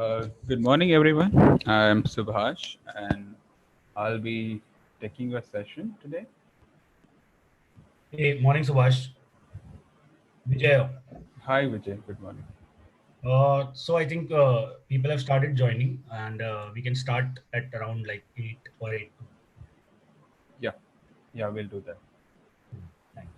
Good morning, everyone. I'm Subhash, and I'll be taking your session today. Hey, morning, Subhash. Vijay. Hi, Vijay. Good morning. So I think people have started joining, and we can start at around like 8 or 8. Yeah, yeah, we'll do that. Thanks.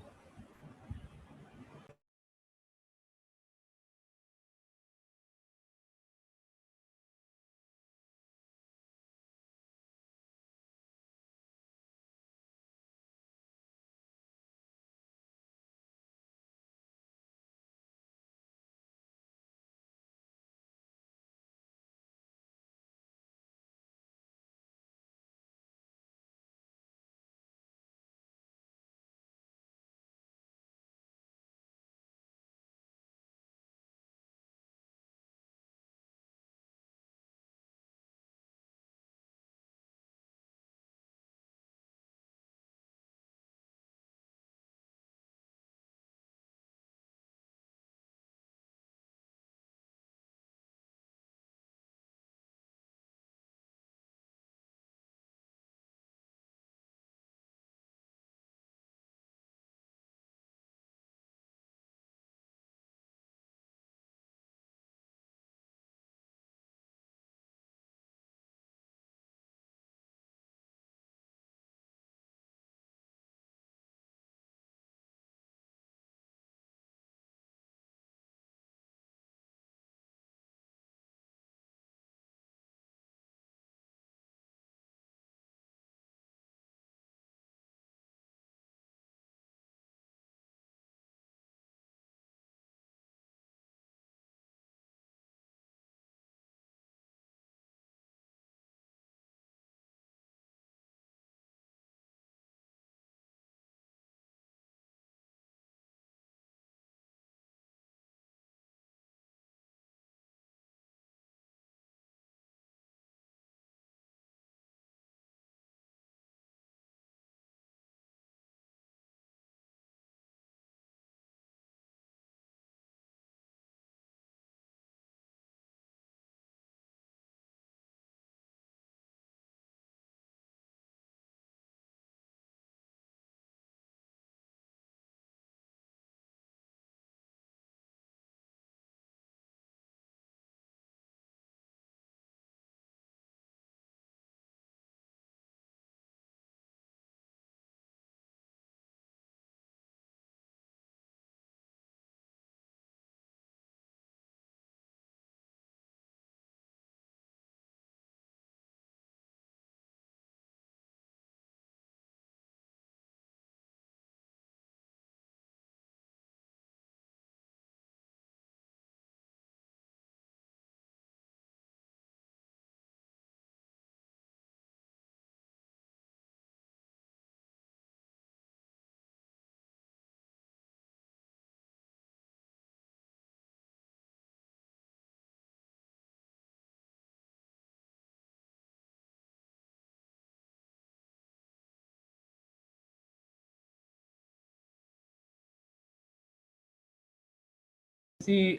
See,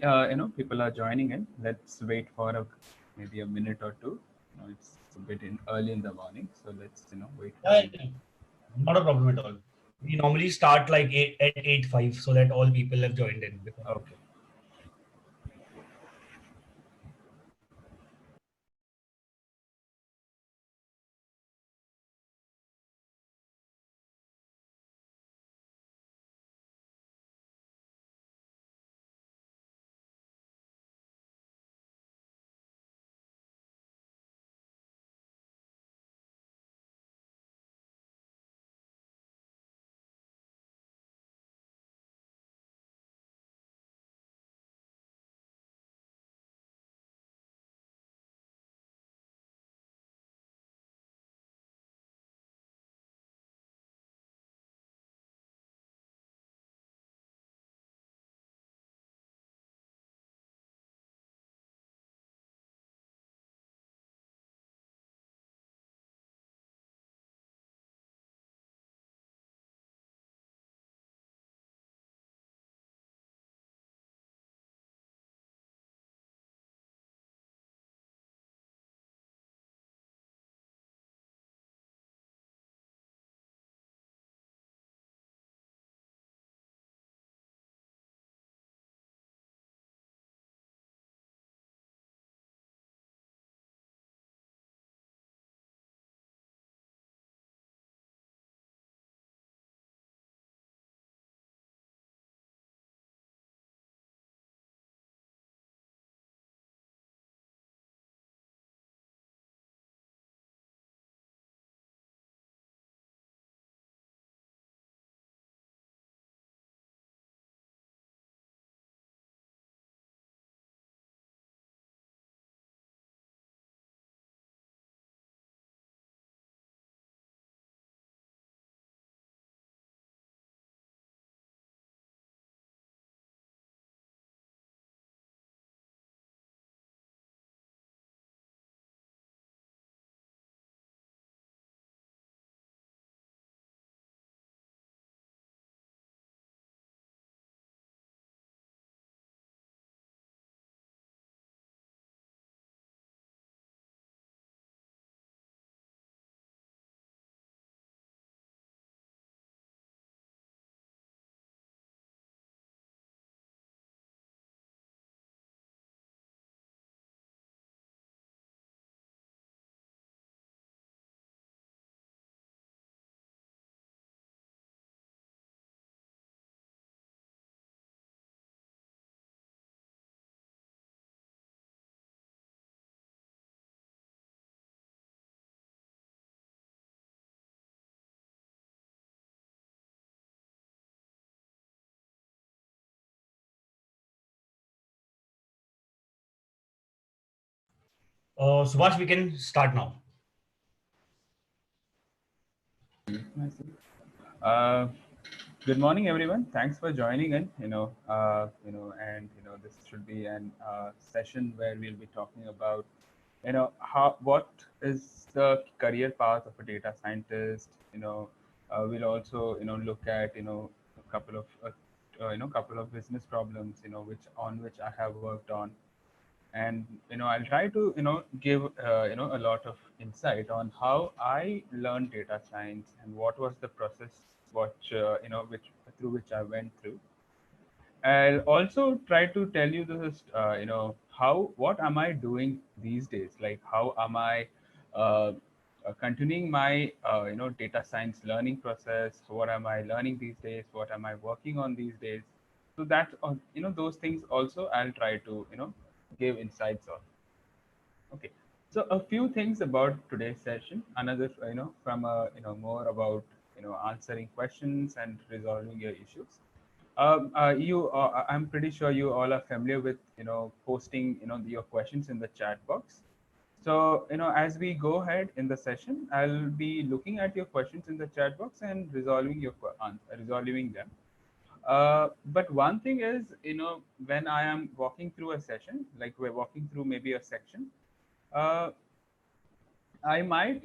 people are joining in. Let's wait for maybe a minute or two. It's a bit early in the morning, so let's wait for a Yeah, minute. yeah, not a problem at all. We normally start like 8 at 8:05 so that all people have joined in before. Okay. Subhash, we can start now. I see. Uh, Good morning, everyone. Thanks for joining in. And this should be an session where we'll be talking about, how what is the career path of a data scientist. We'll also, look at, couple of business problems, which I have worked on, and I'll try to give a lot of insight on how I learned data science and what was the process which through which I went through. I'll also try to tell you this, how what am I doing these days, like how am I uh, continuing my data science learning process, what am I learning these days, what am I working on these days. So that those things also I'll try to give insights on. Okay. So a few things about today's session. Another, from more about answering questions and resolving your issues. I'm pretty sure you all are familiar with posting your questions in the chat box. So as we go ahead in the session, I'll be looking at your questions in the chat box and resolving them. But one thing is, when I am walking through a session, like we're walking through maybe a section, uh, I might,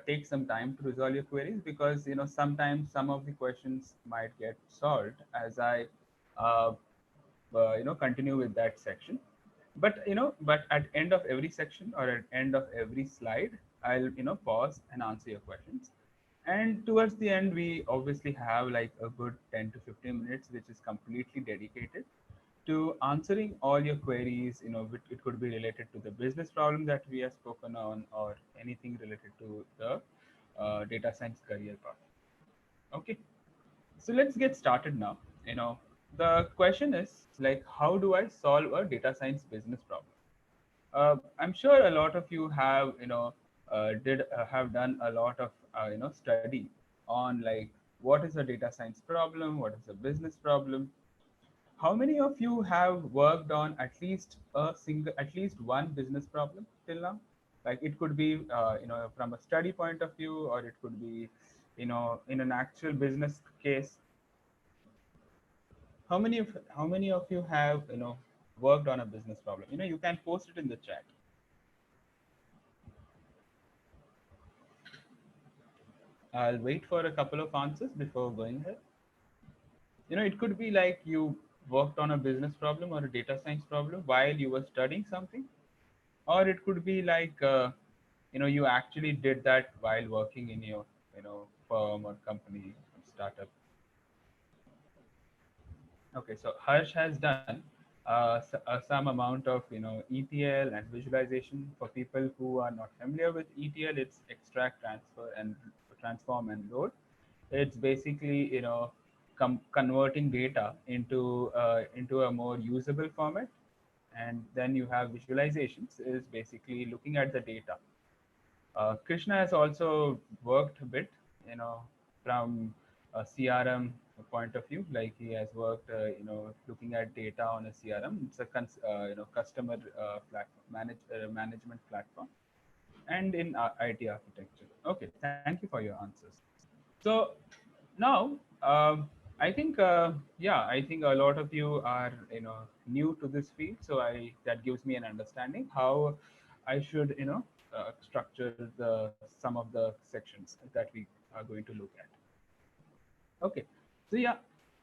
take some time to resolve your queries, because sometimes some of the questions might get solved as I, uh, continue with that section. But at end of every section or at end of every slide, I'll pause and answer your questions. And towards the end, we obviously have like a good 10 to 15 minutes, which is completely dedicated to answering all your queries. It could be related to the business problem that we have spoken on, or anything related to the data science career path. Okay, so let's get started now. The question is, like, how do I solve a data science business problem? I'm sure a lot of you have, did have done a lot of, study on, like, what is a data science problem, what is a business problem. How many of you have worked on at least one business problem till now? Like, it could be, from a study point of view, or it could be, in an actual business case. How many of you have, worked on a business problem? You can post it in the chat. I'll wait for a couple of answers before going ahead. It could be like you worked on a business problem or a data science problem while you were studying something, or it could be like, you actually did that while working in your, firm or company or startup. Okay, so Harsh has done some amount of ETL and visualization. For people who are not familiar with ETL, it's extract, transform and load. It's basically converting data into a more usable format. And then you have visualizations, is basically looking at the data. Krishna has also worked a bit, from a CRM point of view. Like, he has worked, looking at data on a CRM. It's a customer management platform, and in IT architecture. Okay, thank you for your answers. So now, I think, I think a lot of you are new to this field, so I that gives me an understanding how I should structure the some of the sections that we are going to look at. Okay, so yeah,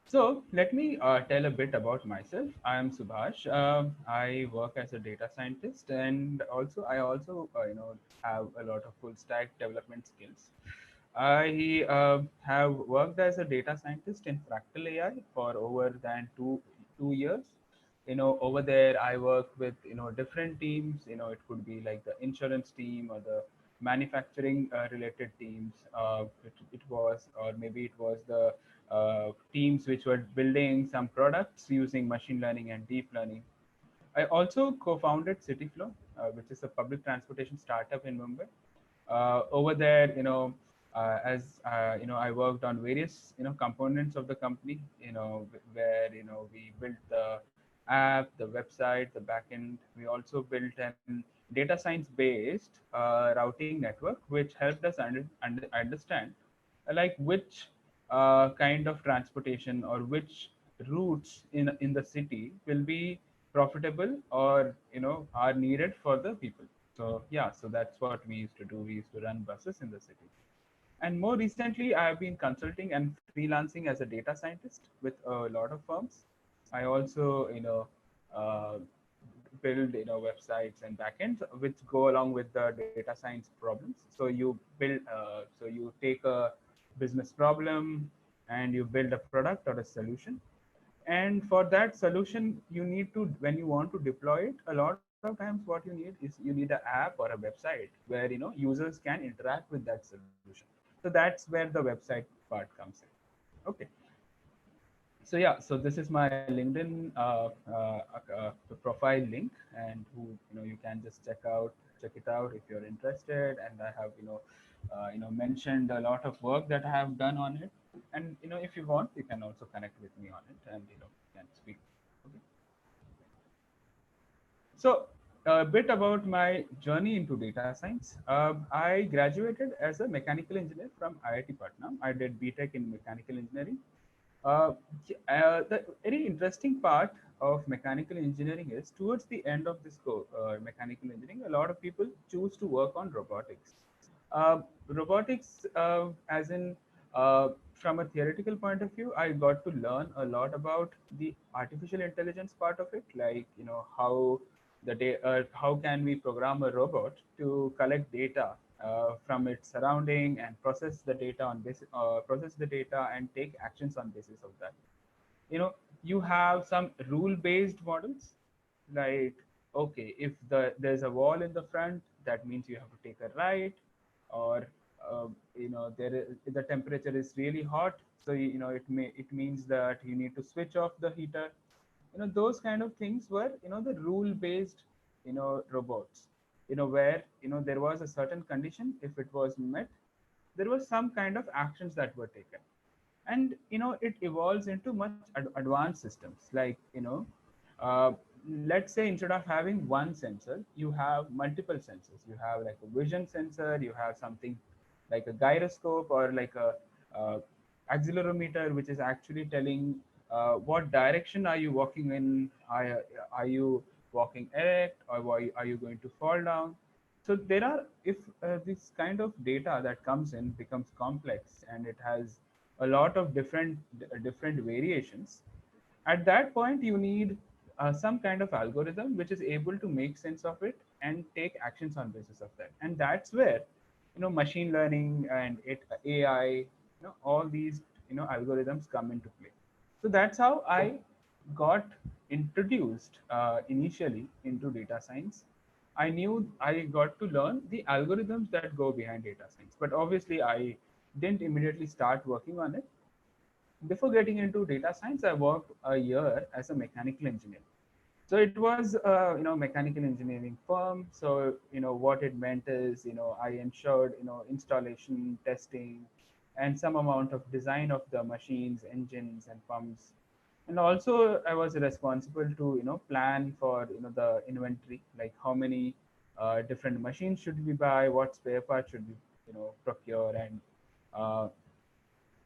so let me tell a bit about myself. I am Subhash. I work as a data scientist, and I also have a lot of full stack development skills. I have worked as a data scientist in Fractal AI for over than two years. Over there, I work with different teams. It could be like the insurance team or the manufacturing related teams. It was, or maybe it was the teams which were building some products using machine learning and deep learning. I also co-founded CityFlow, which is a public transportation startup in Mumbai. Over there, as I worked on various components of the company. Where we built the app, the website, the backend. We also built an data science based routing network, which helped us understand like which kind of transportation or which routes in the city will be profitable or are needed for the people. So yeah, so that's what we used to do. We used to run buses in the city. And more recently, I have been consulting and freelancing as a data scientist with a lot of firms. I also, uh, build websites and backends which go along with the data science problems. So you build, so you take a business problem and you build a product or a solution. And for that solution, you need to, when you want to deploy it, a lot of times what you need is you need an app or a website where users can interact with that solution. So that's where the website part comes in. Okay. So yeah, so this is my LinkedIn profile link, and who you can just check it out if you're interested. And I have mentioned a lot of work that I have done on it. And if you want, you can also connect with me on it, and can speak. Okay. So, a bit about my journey into data science. I graduated as a mechanical engineer from IIT Patna. I did BTech in mechanical engineering. Uh, the very interesting part of mechanical engineering is towards the end of this mechanical engineering, a lot of people choose to work on robotics. Robotics, as in from a theoretical point of view, I got to learn a lot about the artificial intelligence part of it, like how how can we program a robot to collect data from its surrounding and process the data and take actions on basis of that. You have some rule based models, like, okay, if there's a wall in the front, that means you have to take a right. Or the temperature is really hot, so it means that you need to switch off the heater. Those kind of things were the rule based robots, where there was a certain condition. If it was met, there was some kind of actions that were taken. And it evolves into much advanced systems, like uh, let's say instead of having one sensor, you have multiple sensors. You have like a vision sensor, you have something like a gyroscope, or like a uh, accelerometer, which is actually telling what direction are you walking in. Are you walking erect, or are you going to fall down? So there are, if this kind of data that comes in becomes complex and it has a lot of different variations, at that point you need some kind of algorithm which is able to make sense of it and take actions on basis of that. And that's where machine learning and AI, all these algorithms come into play. So that's how I got introduced initially into data science. I knew I got to learn the algorithms that go behind data science, but obviously I didn't immediately start working on it. Before getting into data science, I worked a year as a mechanical engineer. So it was mechanical engineering firm. So what it meant is I ensured installation, testing, and some amount of design of the machines, engines, and pumps. And also I was responsible to plan for the inventory, like how many different machines should we buy, what spare parts should we procure, and uh,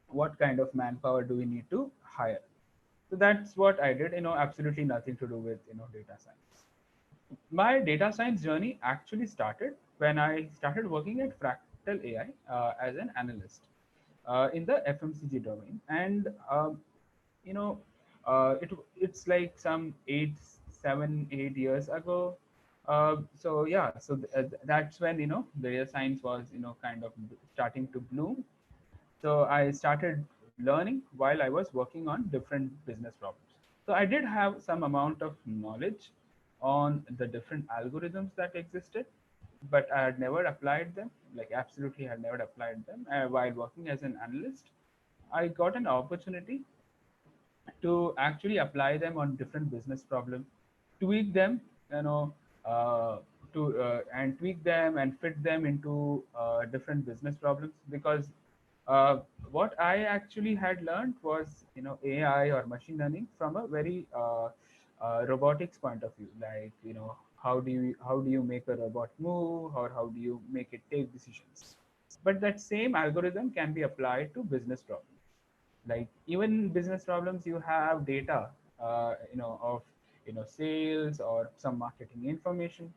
what kind of manpower do we need to hire. So that's what I did. Absolutely nothing to do with data science. My data science journey actually started when I started working at Fractal AI as an analyst in the FMCG domain. And you know, it's like some 8 years ago. So yeah, so that's when data science was kind of starting to bloom. So I started learning while I was working on different business problems. So I did have some amount of knowledge on the different algorithms that existed, but I had never applied them, like absolutely had never applied them. While working as an analyst, I got an opportunity to actually apply them on different business problems, tweak them, you know, uh, to and tweak them and fit them into different business problems. Because uh, what I actually had learned was AI or machine learning from a very robotics point of view, like how do you make a robot move, or how do you make it take decisions. But that same algorithm can be applied to business problems. Like even business problems, you have data, of sales or some marketing information,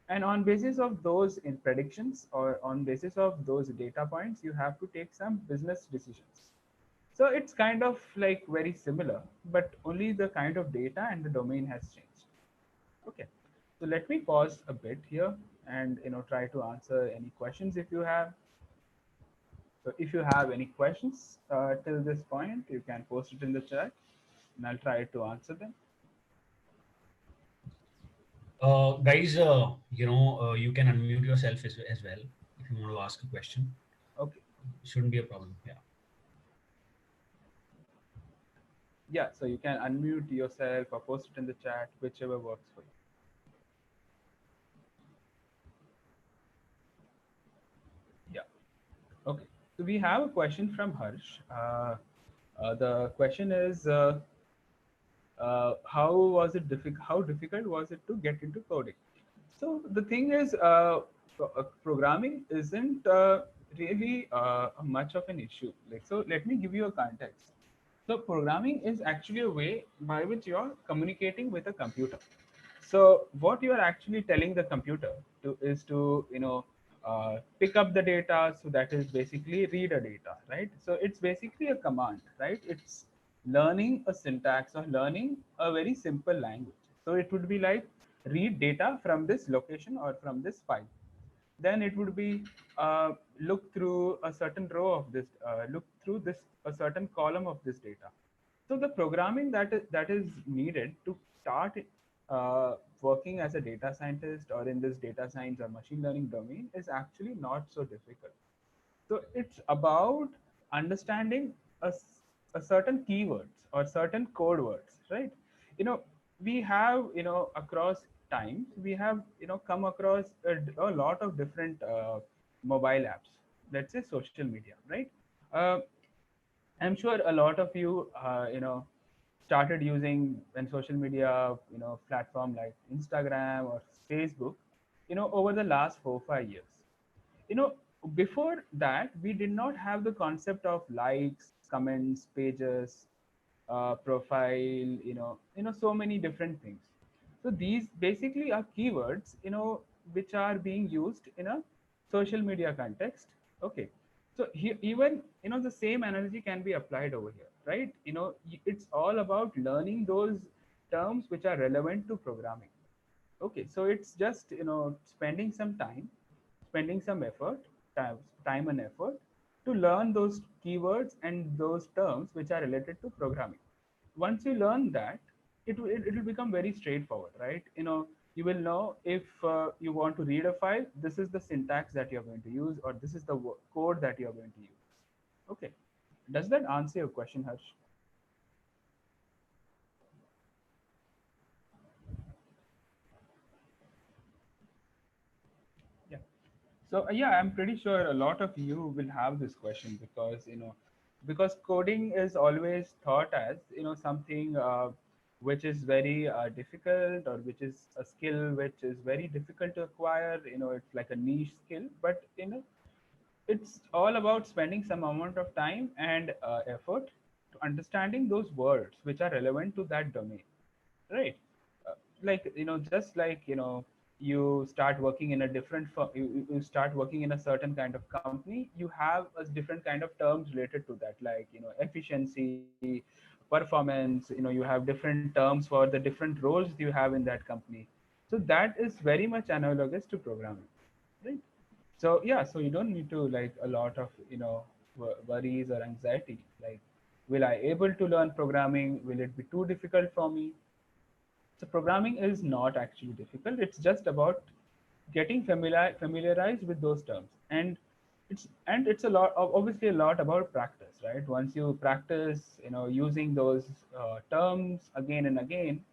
and on basis of those in predictions, or on basis of those data points, you have to take some business decisions. So it's kind of like very similar, but only the kind of data and the domain has changed. Okay, so let me pause a bit here and try to answer any questions if you have. So if you have any questions till this point, you can post it in the chat, and I'll try to answer them. Guys, you can unmute yourself as well if you want to ask a question. Okay. Shouldn't be a problem. Yeah. Yeah, so you can unmute yourself or post it in the chat, whichever works for you. Yeah. Okay. So we have a question from Harsh. The question is, how difficult was it to get into coding? So the thing is, programming isn't really much of an issue. Like, so let me give you a context. So programming is actually a way by which you're communicating with a computer. So what you are actually telling the computer to is to pick up the data. So that is basically read a data, right? So it's basically a command, right? It's learning a syntax or learning a very simple language. So it would be like read data from this location or from this file. Then it would be look through a certain row of this, look through this a certain column of this data. So the programming that is needed to start working as a data scientist or in this data science or machine learning domain is actually not so difficult. So it's about understanding a certain keywords or certain code words, right? You know, we have, across times, we have, come across a lot of different mobile apps, let's say social media, right? Uh, I'm sure a lot of you, started using when social media, platform like Instagram or Facebook, over the last 4 5 years. You know, before that, we did not have the concept of likes, comments, pages, profile, so many different things. So these basically are keywords, which are being used in a social media context. Okay. So even, the same analogy can be applied over here, right? It's all about learning those terms which are relevant to programming. Okay, so it's just spending some time, spending some effort, time, time and effort to learn those keywords and those terms which are related to programming. Once you learn that, it will become very straightforward, right? You will know if you want to read a file, this is the syntax that you're going to use, or this is the code that you're going to use. Okay, does that answer your question, Harsh? Yeah. So yeah, I'm pretty sure a lot of you will have this question, because because coding is always thought as something which is very difficult, or which is a skill which is very difficult to acquire. It's like a niche skill, but it's all about spending some amount of time and effort to understanding those words which are relevant to that domain, right? Like just like you start working in a different you start working in a certain kind of company, you have a different kind of terms related to that, like efficiency, performance. You have different terms for the different roles you have in that company. So that is very much analogous to programming, right? So yeah, so you don't need to like a lot of worries or anxiety, like, will I able to learn programming, will it be too difficult for me? So programming is not actually difficult. It's just about getting familiarized with those terms, and it's a lot, obviously a lot about practice, right? Once you practice, using those terms again and again,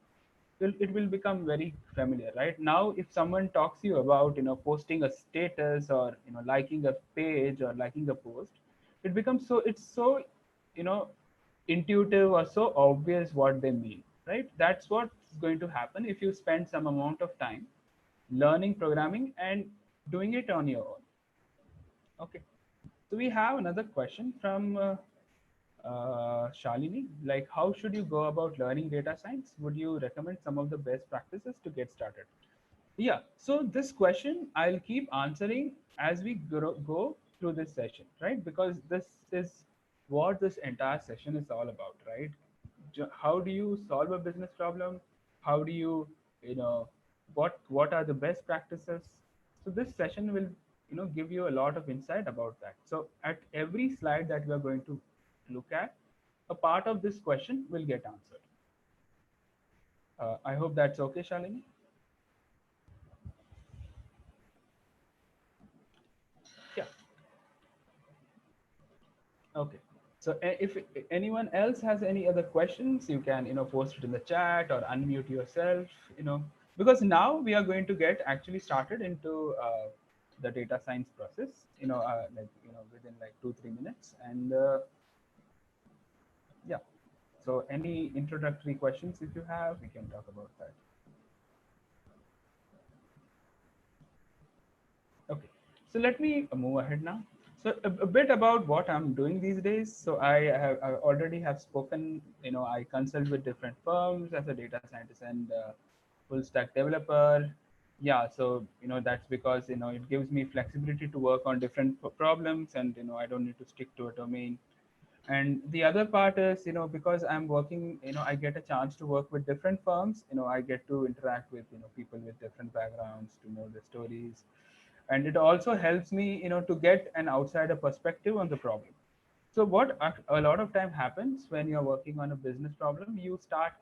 it will become very familiar, right? Now, if someone talks to you about posting a status, or liking a page or liking a post, it's so you know intuitive or so obvious what they mean, right? That's what's going to happen if you spend some amount of time learning programming and doing it on your own. Okay. So we have another question from Shalini. Like, how should you go about learning data science? Would you recommend some of the best practices to get started? Yeah. So this question I'll keep answering as we go through this session, right? Because this is what this entire session is all about, right? How do you solve a business problem? How do you, you know, what are the best practices? So this session will, give you a lot of insight about that. So at every slide that we are going to look at, a part of this question will get answered. I hope that's okay, Shalini. Yeah. Okay. So if anyone else has any other questions, you can, post it in the chat or unmute yourself, because now we are going to get actually started into the data science process, within like 2-3 minutes. And yeah, so any introductory questions, if you have, we can talk about that. Okay, so let me move ahead now. So a bit about what I'm doing these days. So I already have spoken. I consult with different firms as a data scientist and full stack developer. Yeah, so that's because it gives me flexibility to work on different problems, and I don't need to stick to a domain. And the other part is, because I'm working, I get a chance to work with different firms. I get to interact with people with different backgrounds, to know the stories, and it also helps me to get an outsider perspective on the problem. So what a lot of time happens when you're working on a business problem,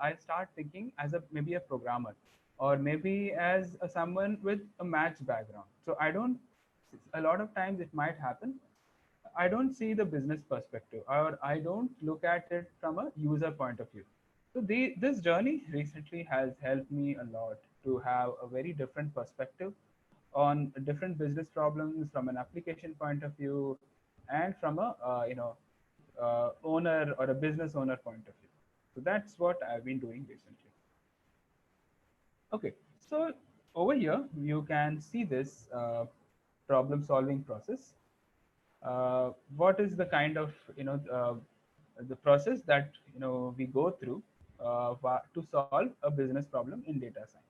I start thinking as a maybe a programmer, or maybe as someone with a maths background. So I don't, a lot of times it might happen, I don't see the business perspective, or I don't look at it from a user point of view. So this journey recently has helped me a lot to have a very different perspective on different business problems from an application point of view, and from a owner or a business owner point of view. So that's what I've been doing recently. Okay, so over here you can see this problem solving process. What is the kind of the process that we go through to solve a business problem in data science?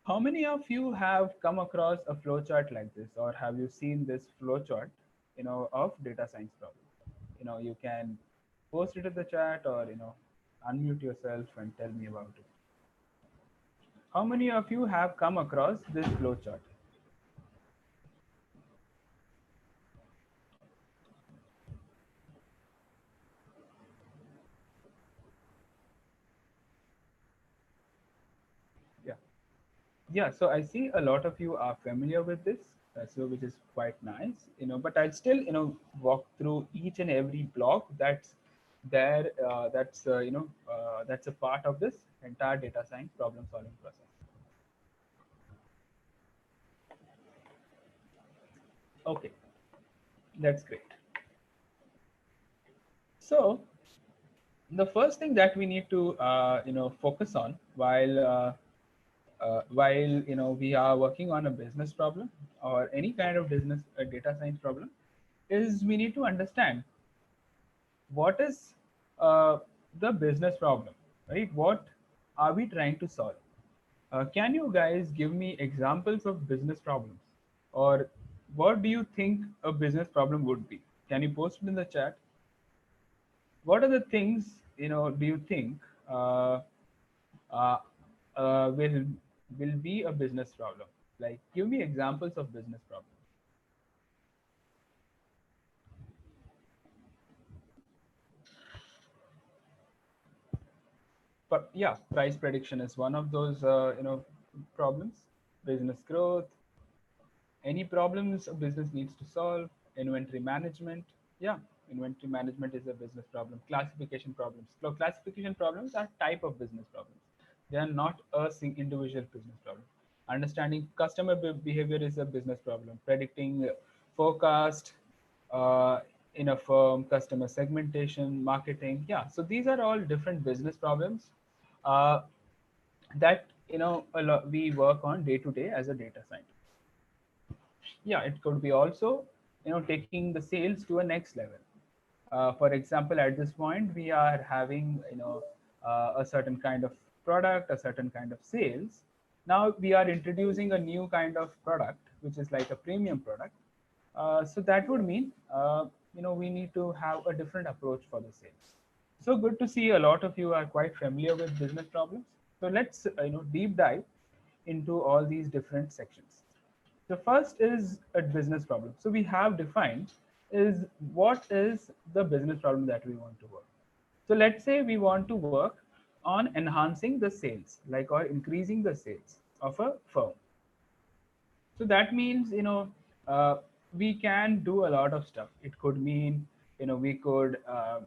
How many of you have come across a flowchart like this, or have you seen this flowchart, of data science problem? You can post it in the chat, or unmute yourself and tell me about it. How many of you have come across this flowchart? Yeah. Yeah, so I see a lot of you are familiar with this, so which is quite nice, but I'll still, walk through each and every block that's there, that's a part of this entire data science problem solving process. Okay, that's great. So the first thing that we need to, focus on while we are working on a business problem or any kind of business data science problem, is we need to understand what is the business problem, right? What are we trying to solve? Can you guys give me examples of business problems, or what do you think a business problem would be? Can you post it in the chat? What are the things do you think uh, uh, will be a business problem? Like, give me examples of business problems. But yeah, price prediction is one of those problems. Business growth, any problems a business needs to solve. Inventory management, yeah, inventory management is a business problem. Classification problems. So classification problems are type of business problems. They are not a individual business problem. Understanding customer behavior is a business problem. Predicting forecast uh, in a firm, customer segmentation, marketing, yeah, so these are all different business problems uh, that a lot we work on day to day as a data scientist. Yeah, it could be also taking the sales to a next level. For example, at this point we are having a certain kind of product, a certain kind of sales. Now we are introducing a new kind of product which is like a premium product. So that would mean we need to have a different approach for the sales. So good to see a lot of you are quite familiar with business problems. So let's deep dive into all these different sections. The first is a business problem. So we have defined is what is the business problem that we want to work. So let's say we want to work on enhancing the sales, like or increasing the sales of a firm. So that means we can do a lot of stuff. It could mean we could uh,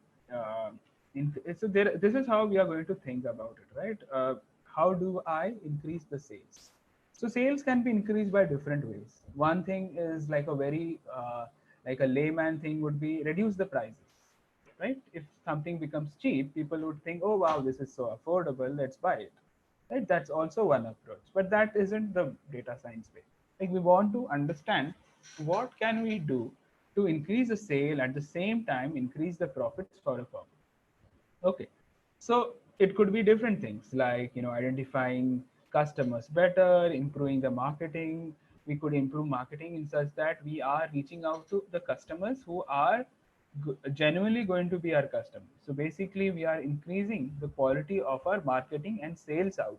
so there, this is how we are going to think about it, right? How do I increase the sales? So sales can be increased by different ways. One thing is like a very like a layman thing would be reduce the prices, right? If something becomes cheap, people would think, oh wow, this is so affordable, let's buy it, right? That's also one approach, but that isn't the data science way. Like we want to understand what can we do to increase the sale at the same time increase the profits for a firm. Okay, so it could be different things like identifying customers better, improving the marketing. We could improve marketing in such that we are reaching out to the customers who are genuinely going to be our customers. So basically, we are increasing the quality of our marketing and sales out.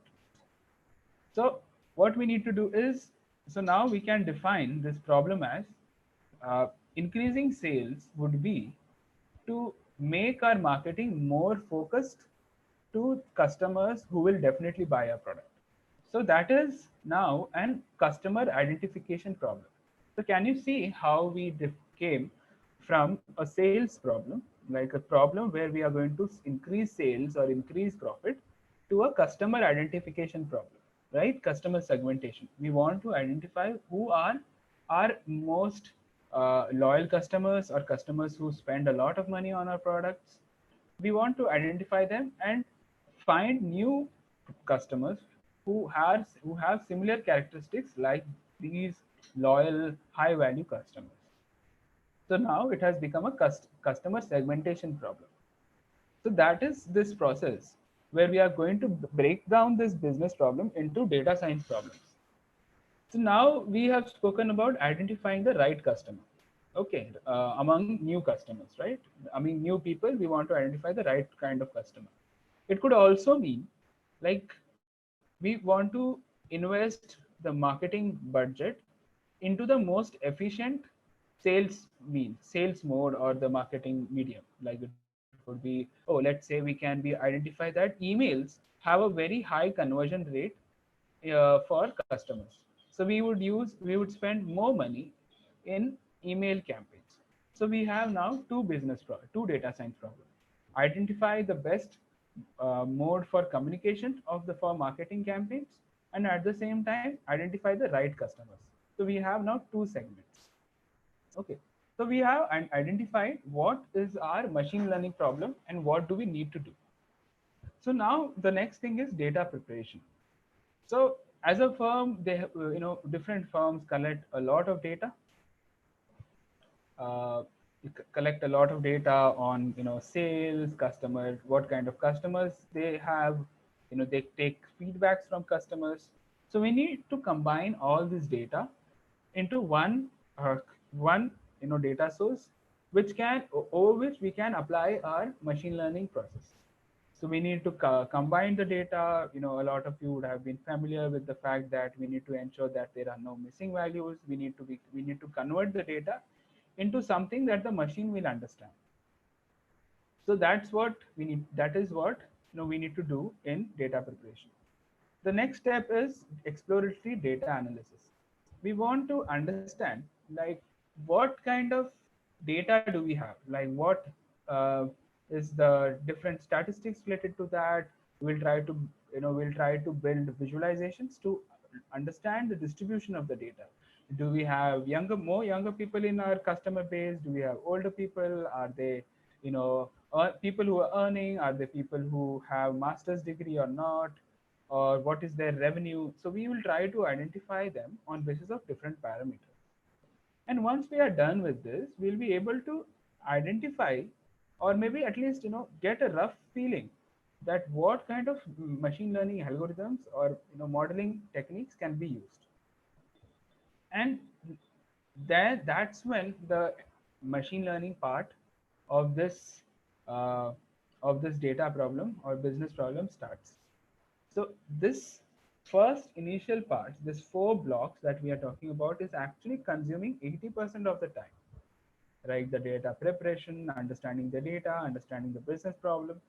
So what we need to do is, so now we can define this problem as increasing sales would be to make our marketing more focused to customers who will definitely buy our product. So that is now an customer identification problem. So can you see how we came from a sales problem, like a problem where we are going to increase sales or increase profit, to a customer identification problem, right? Customer segmentation. We want to identify who are our most loyal customers or customers who spend a lot of money on our products. We want to identify them and find new customers who have similar characteristics like these loyal high value customers. So now it has become a customer segmentation problem. So that is this process where we are going to break down this business problem into data science problems. So now we have spoken about identifying the right customer. Okay, among new customers, right? I mean, new people, we want to identify the right kind of customer. It could also mean like we want to invest the marketing budget into the most efficient sales mode or the marketing medium. Like it could be, oh, let's say we can be identify that emails have a very high conversion rate for customers. So we would spend more money in email campaigns. So we have now two data science problems. Identify the best mode for communication of the for marketing campaigns, and at the same time identify the right customers. So we have now two segments. Okay. So we have identified what is our machine learning problem and what do we need to do. So now the next thing is data preparation. So as a firm, they have, different firms collect a lot of data. Collect a lot of data on sales, customers, what kind of customers they have. They take feedbacks from customers. So we need to combine all this data into one data source, which can over which we can apply our machine learning process. So we need to combine the data. A lot of you would have been familiar with the fact that we need to ensure that there are no missing values. We need to convert the data into something that the machine will understand. So that's what we need. That is what we need to do in data preparation. The next step is exploratory data analysis. We want to understand like what kind of data do we have, like what uh, is the different statistics related to that. We'll try to build visualizations to understand the distribution of the data. Do we have more younger people in our customer base? Do we have older people? Are they People who are earning, are they people who have master's degree or not, or what is their revenue? So we will try to identify them on basis of different parameters. And once we are done with this, we'll be able to identify, or maybe at least get a rough feeling that what kind of machine learning algorithms or modeling techniques can be used. And that's when the machine learning part of this uh, data problem or business problem starts. So this first initial part, this 4 blocks that we are talking about, is actually consuming 80% of the time, right? The data preparation, understanding the data, understanding the business problem.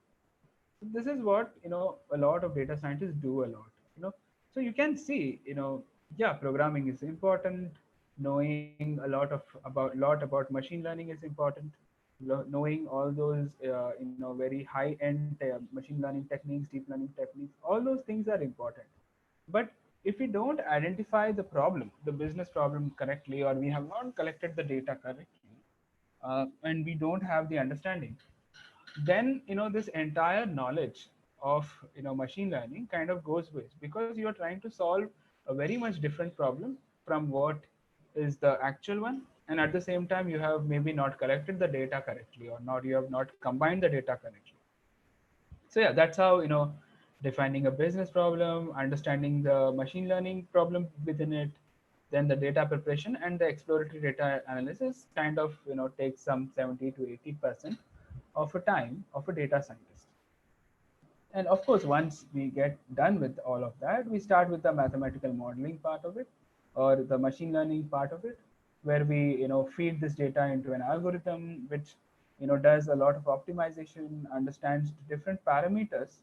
So this is what a lot of data scientists do a lot. So you can see, yeah, programming is important. Knowing a lot about machine learning is important. Knowing all those very high end machine learning techniques, deep learning techniques, all those things are important. But if we don't identify the problem, the business problem correctly, or we have not collected the data correctly, and we don't have the understanding, then this entire knowledge of machine learning kind of goes waste, because you are trying to solve a very much different problem from what is the actual one. And at the same time, you have maybe not collected the data correctly, or not you have not combined the data correctly. So yeah, that's how defining a business problem, understanding the machine learning problem within it, then the data preparation and the exploratory data analysis kind of takes some 70 to 80% of a time of a data scientist. And of course, once we get done with all of that, we start with the mathematical modeling part of it, or the machine learning part of it, where we feed this data into an algorithm which does a lot of optimization, understands different parameters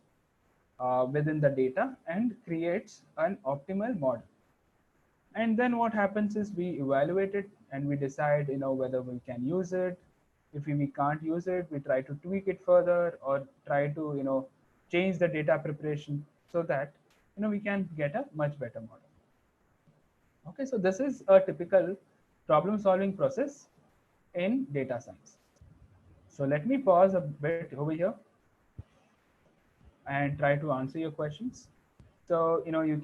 within the data, and creates an optimal model. And then what happens is we evaluate it and we decide whether we can use it. If we can't use it, we try to tweak it further, or try to change the data preparation, so that we can get a much better model. Okay, so this is a typical problem solving process in data science. So let me pause a bit over here and try to answer your questions. So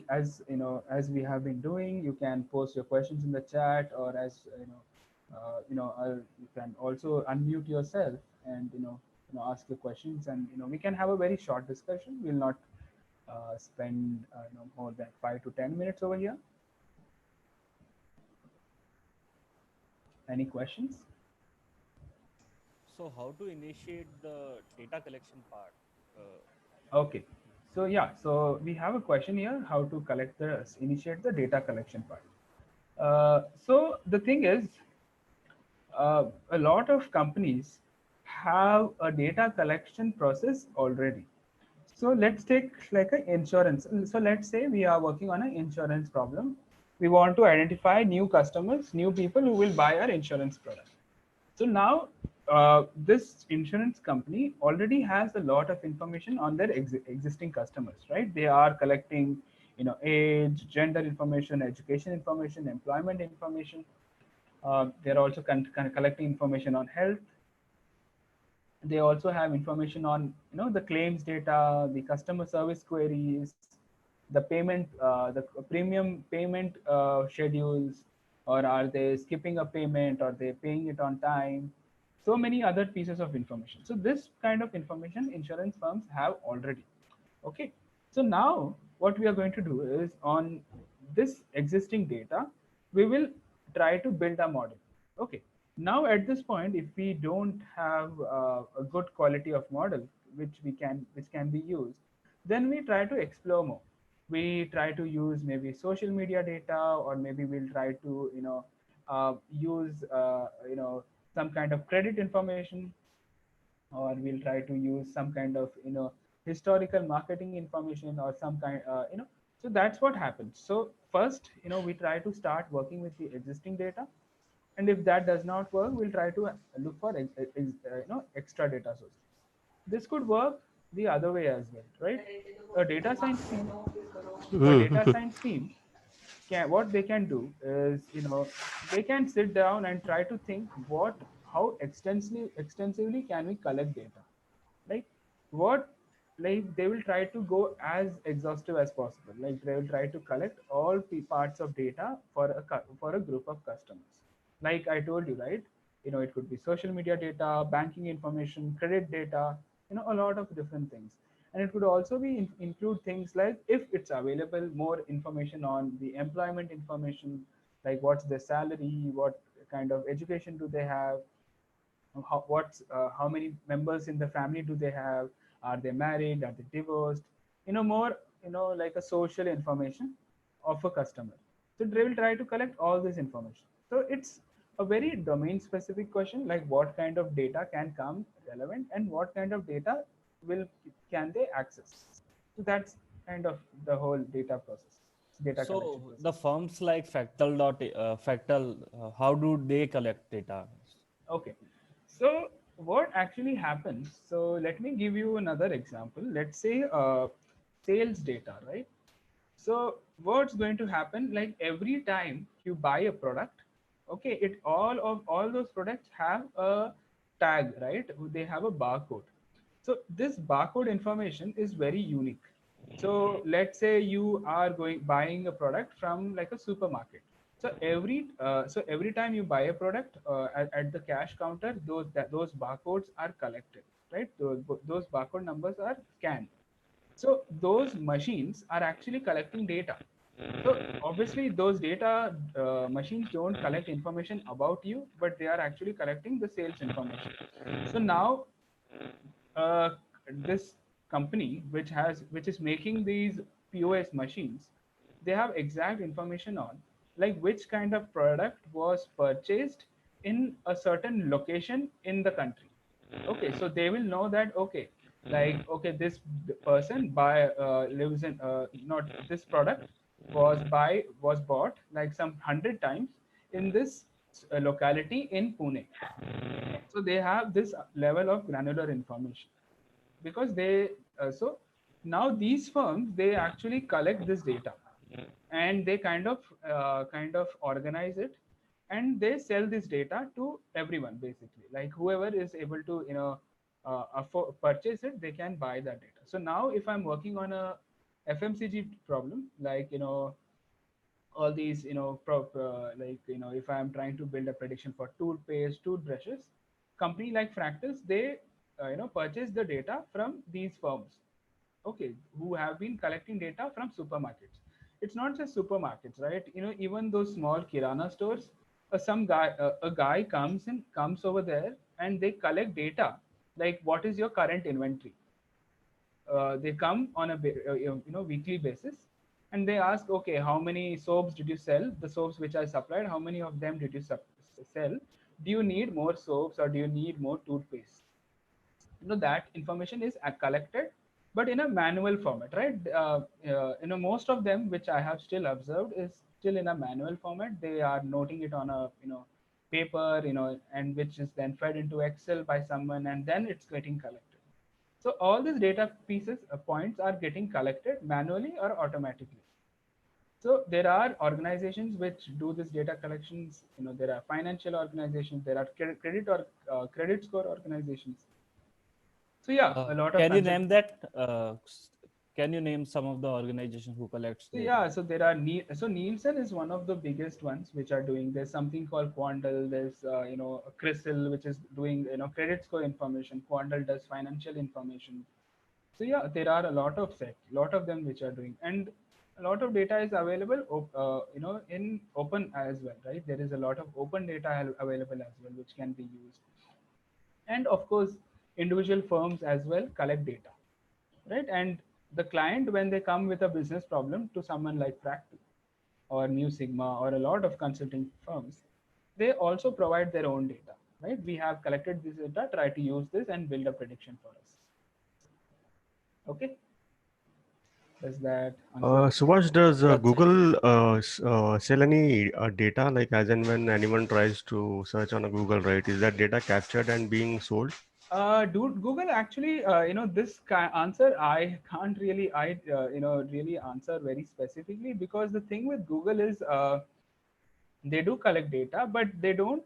as we have been doing, you can post your questions in the chat, or as you can also unmute yourself and ask your questions, and we can have a very short discussion. We'll not spend more than 5 to 10 minutes over here. Any questions? So how to initiate the data collection part? Okay. So yeah, so we have a question here: how to initiate the data collection part. So the thing is, a lot of companies have a data collection process already. So let's take like an insurance. So let's say we are working on an insurance problem. We want to identify new customers, new people who will buy our insurance product. So now this insurance company already has a lot of information on their existing customers, right? They are collecting, age, gender information, education information, employment information. They're also collecting information on health. They also have information on the claims data, the customer service queries, the payment, the premium payment schedules, or are they skipping a payment, or they paying it on time. So many other pieces of information. So this kind of information insurance firms have already. Okay, so now what we are going to do is, on this existing data, we will try to build a model. Okay, now at this point, if we don't have a good quality of model which can be used, then we try to explore more. We try to use maybe social media data, or maybe we'll try to use some kind of credit information, or we'll try to use some kind of historical marketing information, or some kind so that's what happens. So first we try to start working with the existing data, and if that does not work, we'll try to look for extra data sources. This could work the other way as well, right? A data science team a data science team what they can do is they can sit down and try to think, how extensively can we collect data. what, like they will try to go as exhaustive as possible. Like they will try to collect all parts of data for for a group of customers. Like I told you, right? It could be social media data, banking information, credit data, a lot of different things. And it could also be include things like, if it's available, more information on the employment information, like what's their salary, what kind of education do they have, how many members in the family do they have, are they married, are they divorced, more, like a social information of a customer. So they will try to collect all this information. So it's a very domain specific question, like what kind of data can come relevant and what kind of data will can they access. So that's kind of the whole data collection So the process. firms like Fractal, how do they collect data? Okay. So what actually happens? So let me give you another example. Let's say sales data, right? So what's going to happen? Like every time you buy a product, okay, all those products have a tag, right? They have a barcode. So this barcode information is very unique. So let's say you are going buying a product from like a supermarket. So every time you buy a product at the cash counter, those barcodes are collected, right? Those barcode numbers are scanned. So those machines are actually collecting data. So obviously those data machines don't collect information about you, but they are actually collecting the sales information. So now uh, this company which is making these POS machines, they have exact information on like which kind of product was purchased in a certain location in the country. Okay, so they will know that, okay, like, okay, this person buy lives in not this product was bought like some 100 times in this locality in Pune. So they have this level of granular information because they so now these firms, they actually collect this data and they kind of organize it, and they sell this data to everyone, basically, like whoever is able to purchase it, they can buy that data. So now if I'm working on a FMCG problem, like all these like if I'm trying to build a prediction for toothpaste, toothbrushes, company like Fractals, they purchase the data from these firms, okay, who have been collecting data from supermarkets. It's not just supermarkets, right? Even those small kirana stores, a guy comes over there and they collect data, like what is your current inventory. They come on a weekly basis, and they ask, okay, how many soaps did you sell, the soaps which I supplied, how many of them did you sell, do you need more soaps or do you need more toothpaste. That information is collected, but in a manual format, right? Most of them which I have still observed is still in a manual format. They are noting it on a paper, and which is then fed into Excel by someone, and then it's getting collected. So all these data pieces, points are getting collected manually or automatically. So there are organizations which do this data collections. There are financial organizations, there are credit score organizations. So yeah, a lot of Can you consult. name that? Can you name some of the organizations who collects So data? yeah, so there are so Nielsen is one of the biggest ones which are doing. There's something called Quandl. There's Crisil, which is doing credit score information. Quandl does financial information. So yeah, there are a lot of them which are doing, and a lot of data is available, in open as well, right? There is a lot of open data available as well, which can be used, and of course, individual firms as well collect data, right? And the client, when they come with a business problem to someone like Fractal or New Sigma or a lot of consulting firms, they also provide their own data, right? We have collected this data, try to use this and build a prediction for us. Okay, does that answer your question? Subhash, does That's it. Google sell any data, like as and when anyone tries to search on a Google, right? Is that data captured and being sold? Dude, Google actually, this answer I can't really, really answer very specifically, because the thing with Google is they do collect data, but they don't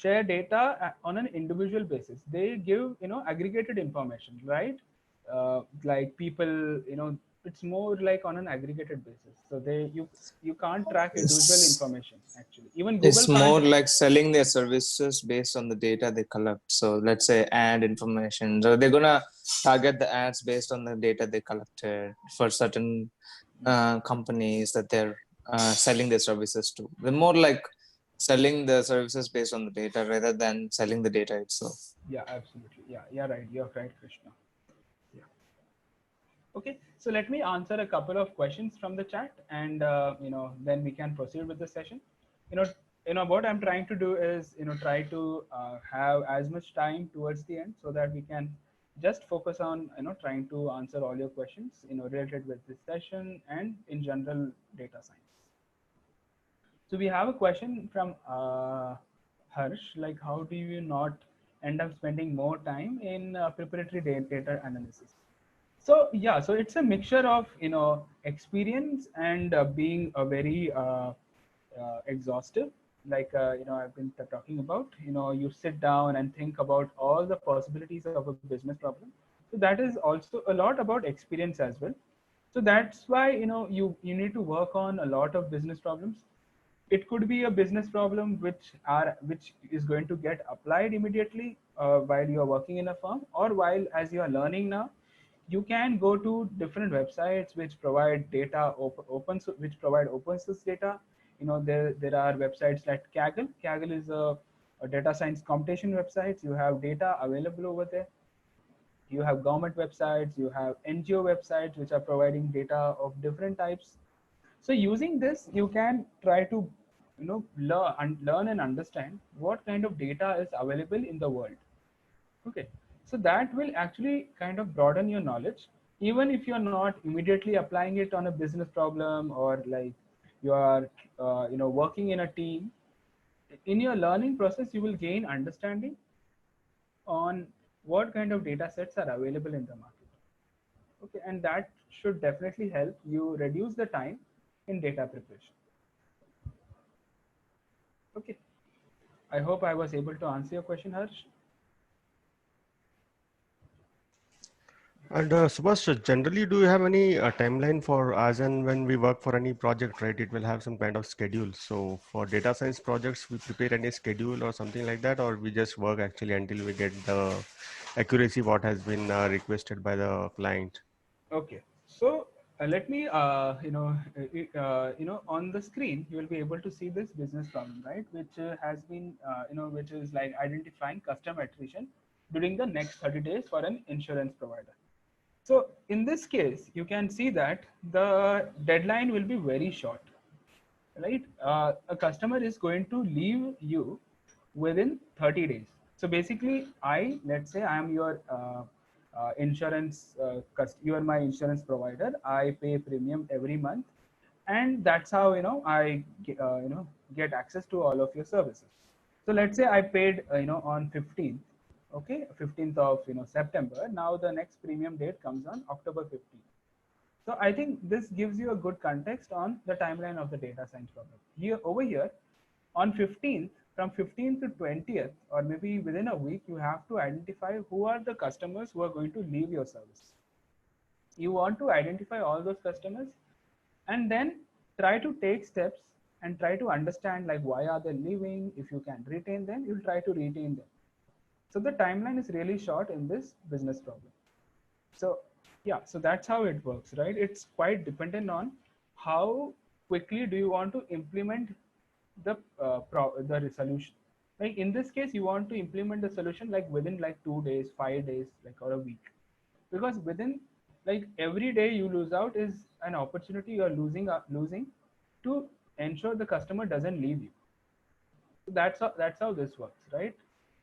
share data on an individual basis. They give, aggregated information, right? Like people, it's more like on an aggregated basis. So you can't track individual information actually. Even Google It's more can't. like selling their services based on the data they collect. So let's say ad information. So they're gonna target the ads based on the data they collected for certain companies that they're selling their services to. They're more like selling the services based on the data rather than selling the data itself. Yeah, absolutely. Yeah, right. You're right, Krishna. Yeah. Okay, so let me answer a couple of questions from the chat, and then we can proceed with the session. You know, what I'm trying to do is try to have as much time towards the end so that we can just focus on trying to answer all your questions related with this session and in general data science. So we have a question from Harsh, like how do you not end up spending more time in preparatory data analysis? So yeah, so it's a mixture of experience and being a very exhaustive. Like I've been talking about. You sit down and think about all the possibilities of a business problem. So that is also a lot about experience as well. So that's why you need to work on a lot of business problems. It could be a business problem which is going to get applied immediately while you are working in a firm, or while as you are learning now. You can go to different websites which provide data which provide open source data. There are websites like Kaggle. Kaggle is a data science computation website. You have data available over there. You have government websites, you have NGO websites which are providing data of different types. So using this, you can try to learn and understand what kind of data is available in the world. Okay, so that will actually kind of broaden your knowledge, even if you're not immediately applying it on a business problem, or like you are working in a team. In your learning process, you will gain understanding on what kind of data sets are available in the market. Okay, and that should definitely help you reduce the time in data preparation. Okay, I hope I was able to answer your question, Harsh. And Subhash, generally, do you have any timeline for as and when we work for any project, right? It will have some kind of schedule. So for data science projects, we prepare any schedule or something like that, or we just work actually until we get the accuracy what has been requested by the client. Okay, so let me, on the screen, you will be able to see this business problem, right? Which has been, which is like identifying customer attrition during the next 30 days for an insurance provider. So in this case, you can see that the deadline will be very short, right? A customer is going to leave you within 30 days. So basically, let's say I am your insurance, you are my insurance provider. I pay premium every month, and that's how I get access to all of your services. So let's say I paid on 15th, okay, 15th of September. Now the next premium date comes on October 15th. So I think this gives you a good context on the timeline of the data science problem. Here, over here, on 15th, from 15th to 20th, or maybe within a week, you have to identify who are the customers who are going to leave your service. You want to identify all those customers and then try to take steps and try to understand like why are they leaving. If you can retain them, you'll try to retain them. So the timeline is really short in this business problem. So yeah, so that's how it works, right? It's quite dependent on how quickly do you want to implement the solution. Like in this case, you want to implement the solution like within like 2 days, 5 days, like or a week, because within like every day you lose out is an opportunity you are losing to ensure the customer doesn't leave you. So that's how this works, right?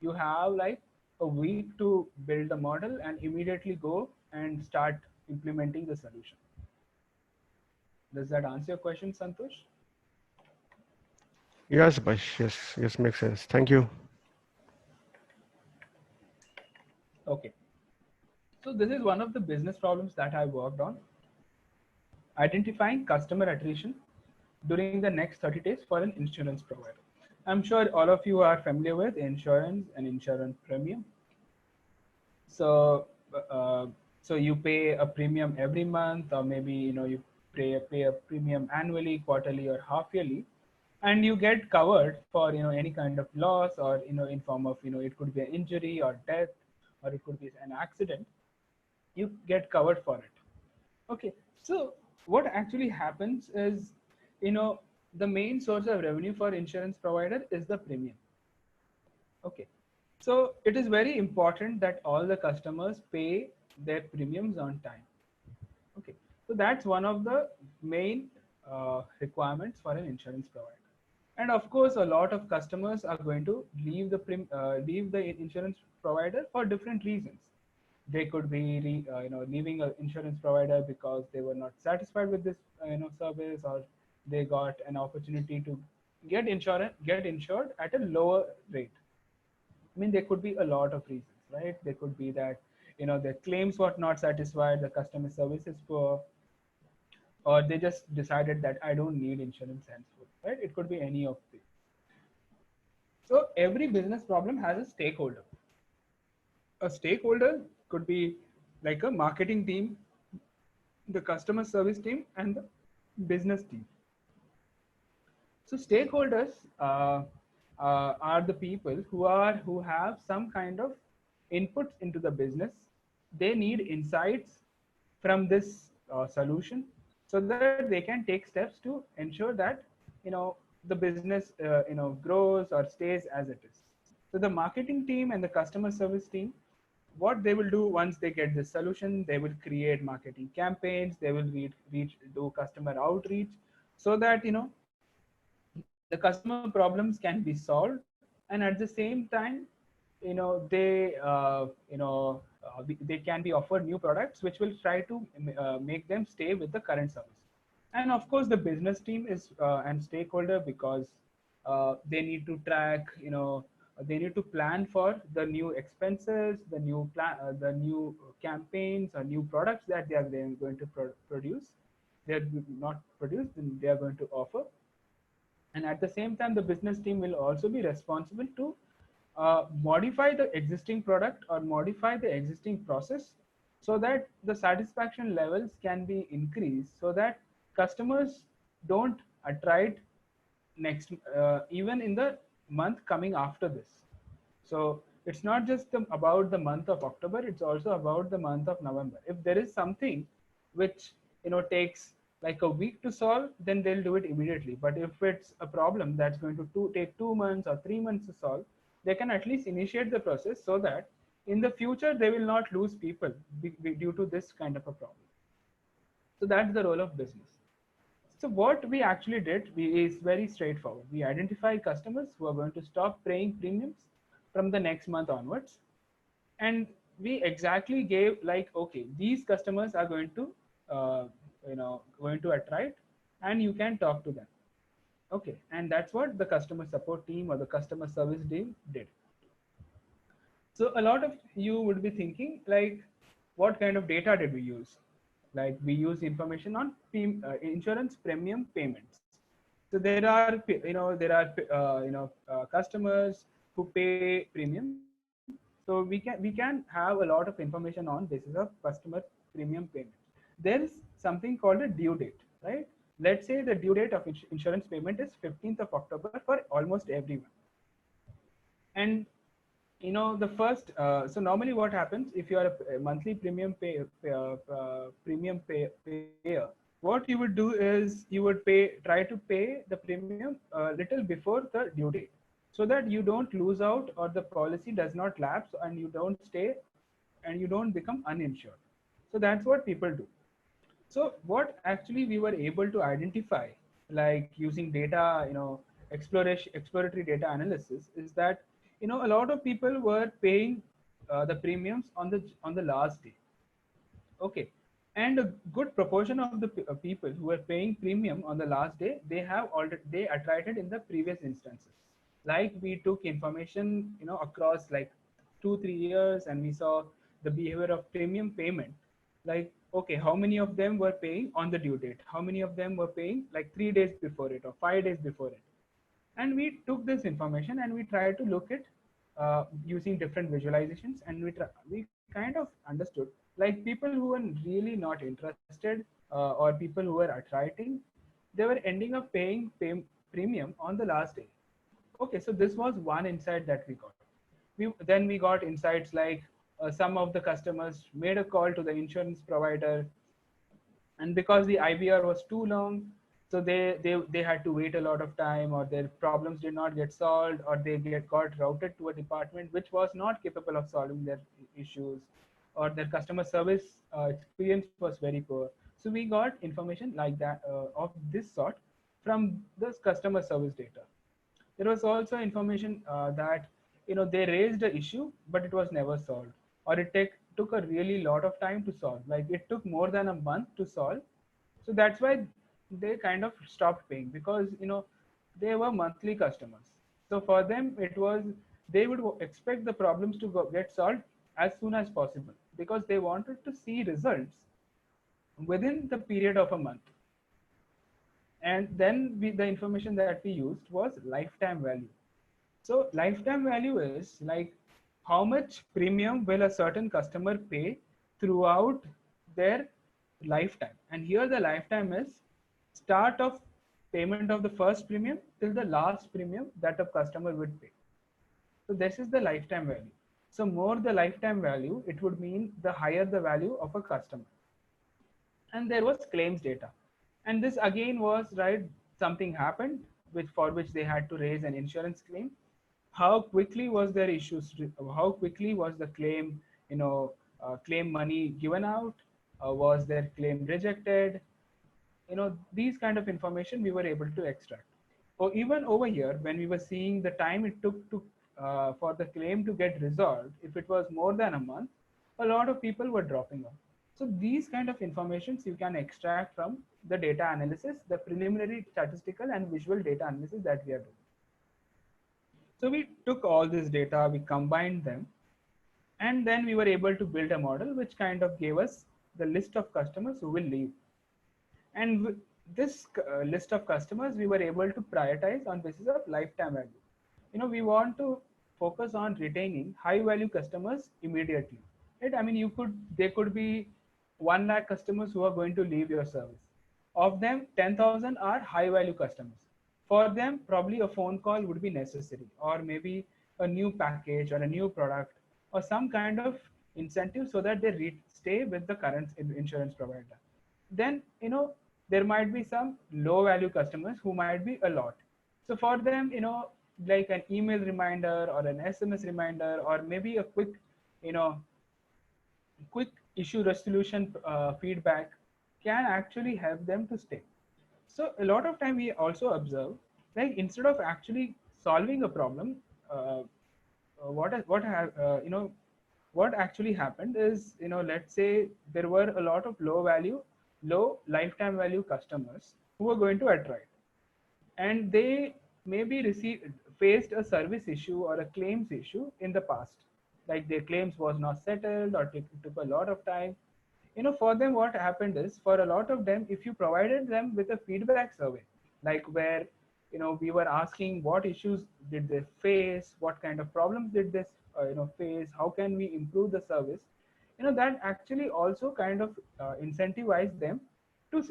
You have like a week to build the model and immediately go and start implementing the solution. Does that answer your question, Santosh? Yes, Subhash. Yes, makes sense. Thank you. Okay. So this is one of the business problems that I worked on. Identifying customer attrition during the next 30 days for an insurance provider. I'm sure all of you are familiar with insurance and insurance premium. So, uh, so you pay a premium every month, or maybe you pay a premium annually, quarterly, or half yearly, and you get covered for any kind of loss, or in form of it could be an injury or death, or it could be an accident. You get covered for it. Okay, so what actually happens is, the main source of revenue for insurance provider is the premium. Okay, so it is very important that all the customers pay their premiums on time. Okay, so that's one of the main requirements for an insurance provider. And of course, a lot of customers are going to leave the insurance provider for different reasons. They could be leaving an insurance provider because they were not satisfied with this service, or they got an opportunity to get insured at a lower rate. I mean, there could be a lot of reasons, right? There could be that their claims were not satisfied, the customer service is poor, or they just decided that I don't need insurance henceforth, right? It could be any of these. So every business problem has a stakeholder. A stakeholder could be like a marketing team, the customer service team, and the business team. So stakeholders are the people who have some kind of inputs into the business. They need insights from this solution, so that they can take steps to ensure that the business grows or stays as it is. So the marketing team and the customer service team, what they will do once they get this solution, they will create marketing campaigns, they will do customer outreach, so that the customer problems can be solved, and at the same time they can be offered new products which will try to make them stay with the current service. And of course the business team is and stakeholder, because they need to track, they need to plan for the new expenses, the new campaigns or new products that they are going to produce. They are not produced, then they are going to offer. And at the same time, the business team will also be responsible to modify the existing product or modify the existing process, so that the satisfaction levels can be increased, so that customers don't attrite next even in the month coming after this. So it's not just about the month of October, it's also about the month of November. If there is something which takes like a week to solve, then they'll do it immediately. But if it's a problem that's going to take 2 months or 3 months to solve, they can at least initiate the process, so that in the future they will not lose people due to this kind of a problem. So that's the role of business. So what we actually did is very straightforward. We identified customers who are going to stop paying premiums from the next month onwards, and we exactly gave like, okay, these customers are going to attract, and you can talk to them. Okay, and that's what the customer support team or the customer service team did. So a lot of you would be thinking like, what kind of data did we use? Like, we use information on insurance premium payments. So there are customers who pay premiums. So we can have a lot of information on basis of customer premium payment. There is something called a due date, right? Let's say the due date of insurance payment is 15th of October for almost everyone. And the first so normally what happens, if you are a monthly premium payer, what you would do is you would try to pay the premium a little before the due date, so that you don't lose out or the policy does not lapse and you don't stay and you don't become uninsured. So that's what people do. So what actually we were able to identify, like using data, exploratory data analysis, is that a lot of people were paying the premiums on the last day. Okay, and a good proportion of the people who were paying premium on the last day, they attracted in the previous instances. Like, we took information across like 2-3 years, and we saw the behavior of premium payment. Like, okay, how many of them were paying on the due date? How many of them were paying like 3 days before it or 5 days before it? And we took this information and we tried to look it using different visualizations, and we kind of understood, like, people who were really not interested, or people who were attriting, they were ending up paying premium on the last day. Okay, so this was one insight that we got. Then we got insights like, some of the customers made a call to the insurance provider, and because the IVR was too long, so they had to wait a lot of time, or their problems did not get solved, or they got routed to a department which was not capable of solving their issues, or their customer service experience was very poor. So we got information like that, of this sort, from this customer service data. There was also information that, they raised the issue, but it was never solved, or took a really lot of time to solve. Like, it took more than a month to solve. So that's why they kind of stopped paying, because they were monthly customers. So for them, it was, they would expect the problems to get solved as soon as possible, because they wanted to see results within the period of a month. And then the information that we used was lifetime value. So lifetime value is like, how much premium will a certain customer pay throughout their lifetime. And here the lifetime is start of payment of the first premium till the last premium that a customer would pay. So this is the lifetime value. So more the lifetime value, it would mean the higher the value of a customer. And there was claims data. And this again was, right, something happened for which they had to raise an insurance claim. How quickly was their issues, how quickly was the claim, claim money given out, was their claim rejected, these kind of information we were able to extract. Or even over here, when we were seeing the time it took to for the claim to get resolved, if it was more than a month, a lot of people were dropping off. So these kind of informations you can extract from the data analysis, the preliminary statistical and visual data analysis that we are doing. So we took all this data, we combined them, and then we were able to build a model which kind of gave us the list of customers who will leave. And with this list of customers, we were able to prioritize on basis of lifetime value. We want to focus on retaining high value customers immediately. Right? I mean, there could be 1 lakh customers who are going to leave your service. Of them, 10,000 are high value customers. For them, probably a phone call would be necessary, or maybe a new package or a new product, or some kind of incentive so that they stay with the current insurance provider. Then, there might be some low value customers who might be a lot. So for them, like an email reminder or an SMS reminder, or maybe a quick issue resolution feedback can actually help them to stay. So a lot of time we also observe, like, instead of actually solving a problem, what actually happened is, let's say there were a lot of low lifetime value customers who were going to attract, and they maybe faced a service issue or a claims issue in the past, like their claims was not settled, or it took a lot of time. For them, what happened is, for a lot of them, if you provided them with a feedback survey, like where we were asking what issues did they face, what kind of problems did they face, how can we improve the service, that actually also kind of incentivized them to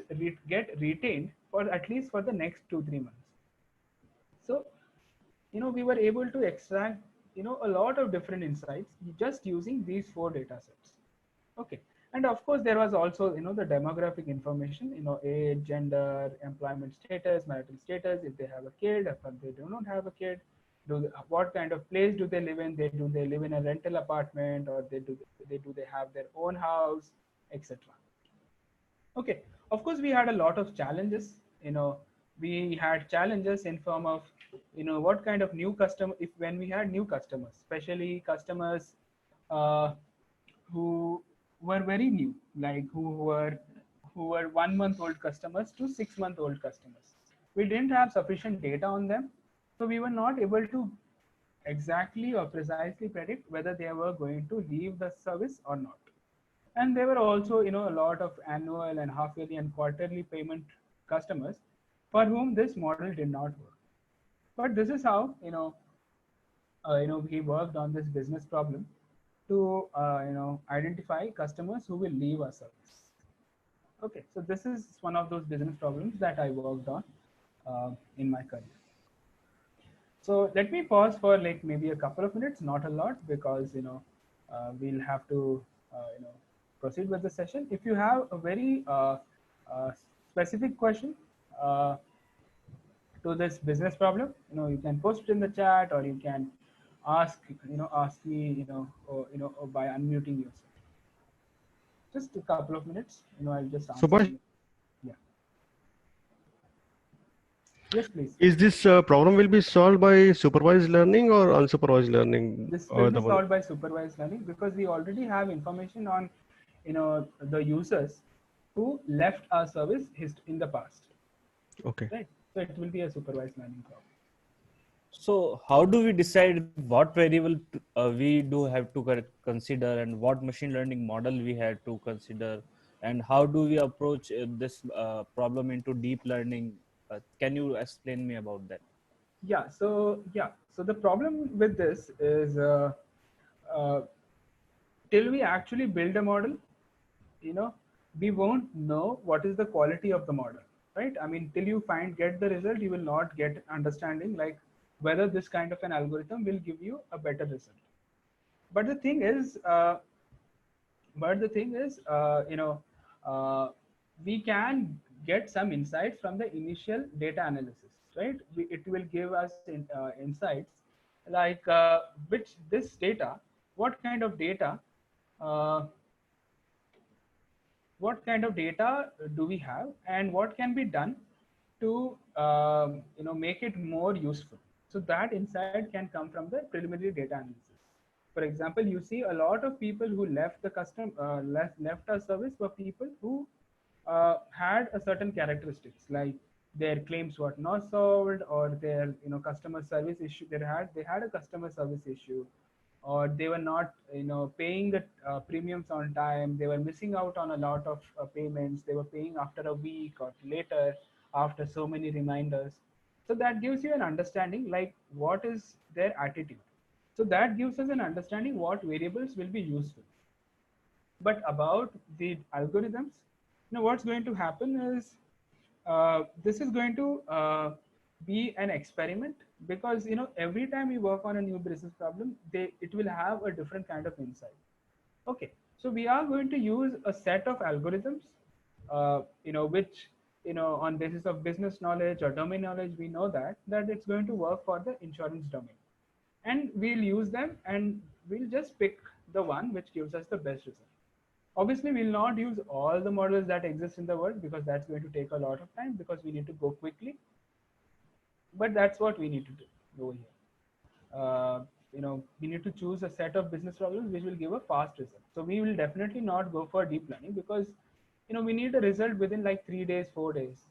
get retained for at least for the next 2-3 months. So we were able to extract a lot of different insights just using these 4 data sets. Okay. And of course, there was also the demographic information, age, gender, employment status, marital status, if they have a kid, if they do not have a kid, what kind of place do they live in, do they live in a rental apartment, or do they have their own house, etc. Okay. Of course, we had a lot of challenges. We had challenges in form of what kind of new customer, when we had new customers, especially customers who were very new, like who were 1 month old customers to 6 month old customers. We didn't have sufficient data on them, so we were not able to exactly or precisely predict whether they were going to leave the service or not. And there were also a lot of annual and half yearly and quarterly payment customers for whom this model did not work. But this is how, we worked on this business problem to, identify customers who will leave our service. Okay, so this is one of those business problems that I worked on in my career. So let me pause for like maybe a couple of minutes, not a lot, because we'll have to proceed with the session. If you have a very specific question to this business problem, you can post it in the chat, or you can ask me, or by unmuting yourself. Just a couple of minutes, I'll just answer. Subhash, Yeah. Yes, please. is this problem will be solved by supervised learning or unsupervised learning? This will be solved by supervised learning, because we already have information on the users who left our service in the past. Okay. Right. So it will be a supervised learning problem. So how do we decide what variable we do have to consider, and what machine learning model we have to consider, and how do we approach this problem into deep learning? Can you explain me about that? Yeah. So the problem with this is till we actually build a model, we won't know what is the quality of the model, right? I mean, till you get the result, you will not get understanding like whether this kind of an algorithm will give you a better result. But the thing is, we can get some insights from the initial data analysis, right? It will give us insights like which this data, what kind of data do we have, and what can be done to make it more useful. So that insight can come from the preliminary data analysis. For example, you see a lot of people who left the left our service were people who had a certain characteristics, like their claims were not solved, or their customer service issue they had a customer service issue, or they were not paying the premiums on time. They were missing out on a lot of payments. They were paying after a week or later, after so many reminders. So that gives you an understanding like what is their attitude. So that gives us an understanding what variables will be useful. But about the algorithms, what's going to happen is this is going to be an experiment, because every time we work on a new business problem, it will have a different kind of insight. Okay, so we are going to use a set of algorithms, which on basis of business knowledge or domain knowledge, we know that it's going to work for the insurance domain, and we'll use them, and we'll just pick the one which gives us the best result. Obviously, we'll not use all the models that exist in the world, because that's going to take a lot of time, because we need to go quickly. But that's what we need to do over here. We need to choose a set of business problems which will give a fast result. So we will definitely not go for deep learning, because we need a result within like 3 days, 4 days.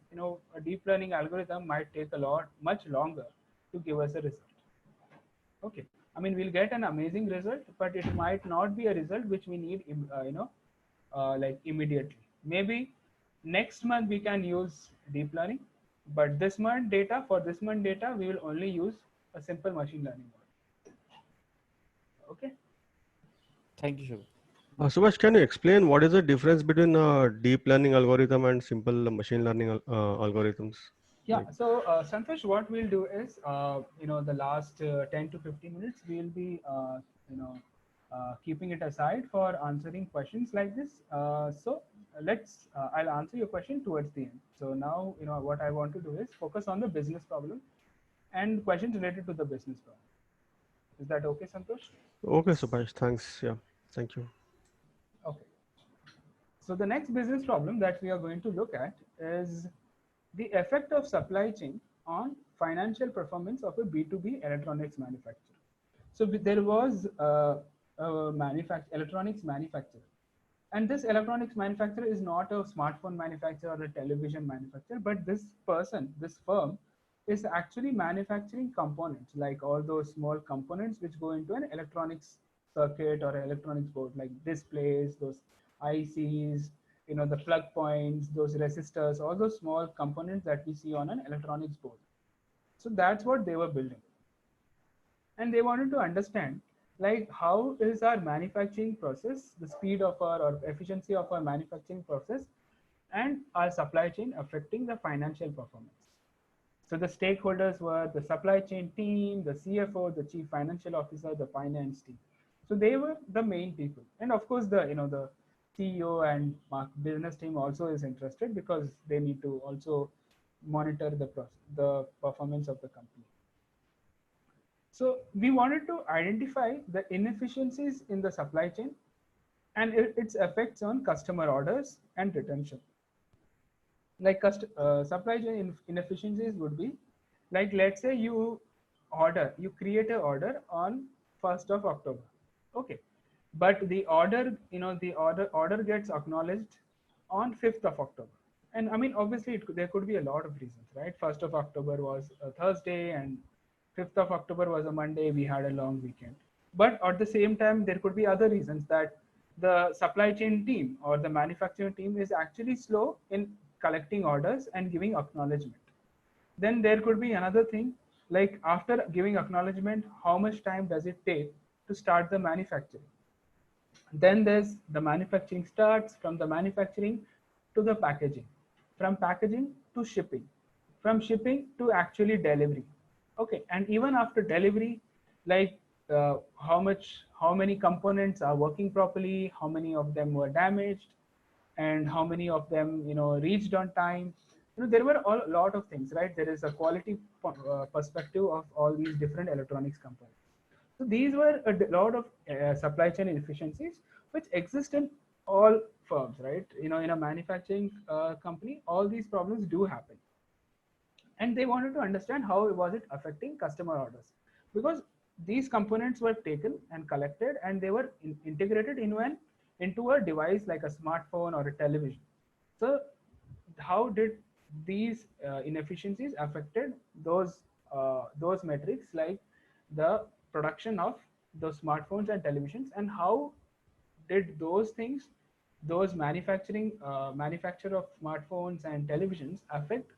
A deep learning algorithm might take much longer to give us a result. Okay, I mean, we'll get an amazing result, but it might not be a result which we need like immediately. Maybe next month we can use deep learning, but this month data, we will only use a simple machine learning model. Okay. Thank you, Shubha. Subhash, can you explain what is the difference between deep learning algorithm and simple machine learning algorithms? Yeah, so Santosh, what we'll do is, the last 10 to 15 minutes, we'll be, keeping it aside for answering questions like this. So I'll answer your question towards the end. So now, what I want to do is focus on the business problem and questions related to the business problem. Is that okay, Santosh? Okay, Subhash, thanks. Yeah, thank you. Okay. So the next business problem that we are going to look at is the effect of supply chain on financial performance of a B2B electronics manufacturer. So there was a electronics manufacturer, and this electronics manufacturer is not a smartphone manufacturer or a television manufacturer, but this firm is actually manufacturing components, like all those small components which go into an electronics circuit or electronics board, like displays, those ICs, the plug points, those resistors, all those small components that we see on an electronics board. So that's what they were building. And they wanted to understand like how is our manufacturing process, the speed of our or efficiency of our manufacturing process and our supply chain affecting the financial performance. So the stakeholders were the supply chain team, the CFO, the chief financial officer, the finance team. So they were the main people. And of course the CEO and business team also is interested because they need to also monitor the performance of the company. So we wanted to identify the inefficiencies in the supply chain and its effects on customer orders and retention. Like supply chain inefficiencies would be like, let's say you create an order on 1st of October. Okay. But the order, the order gets acknowledged on 5th of October. And I mean, obviously there could be a lot of reasons, right? 1st of October was a Thursday and 5th of October was a Monday. We had a long weekend. But at the same time, there could be other reasons that the supply chain team or the manufacturing team is actually slow in collecting orders and giving acknowledgement. Then there could be another thing like after giving acknowledgement, how much time does it take to start the manufacturing? Then there's the manufacturing starts, from the manufacturing to the packaging, from packaging to shipping, from shipping to actually delivery. Okay, and even after delivery, like how many components are working properly, how many of them were damaged, and how many of them reached on time. There were a lot of things, right? There is a quality perspective of all these different electronics components. So these were a lot of supply chain inefficiencies which exist in all firms, right? In a manufacturing company, all these problems do happen. And they wanted to understand how was it affecting customer orders, because these components were taken and collected and they were integrated into a device like a smartphone or a television. So how did these inefficiencies affected those metrics, like the production of those smartphones and televisions, and how did those things, those manufacture of smartphones and televisions affect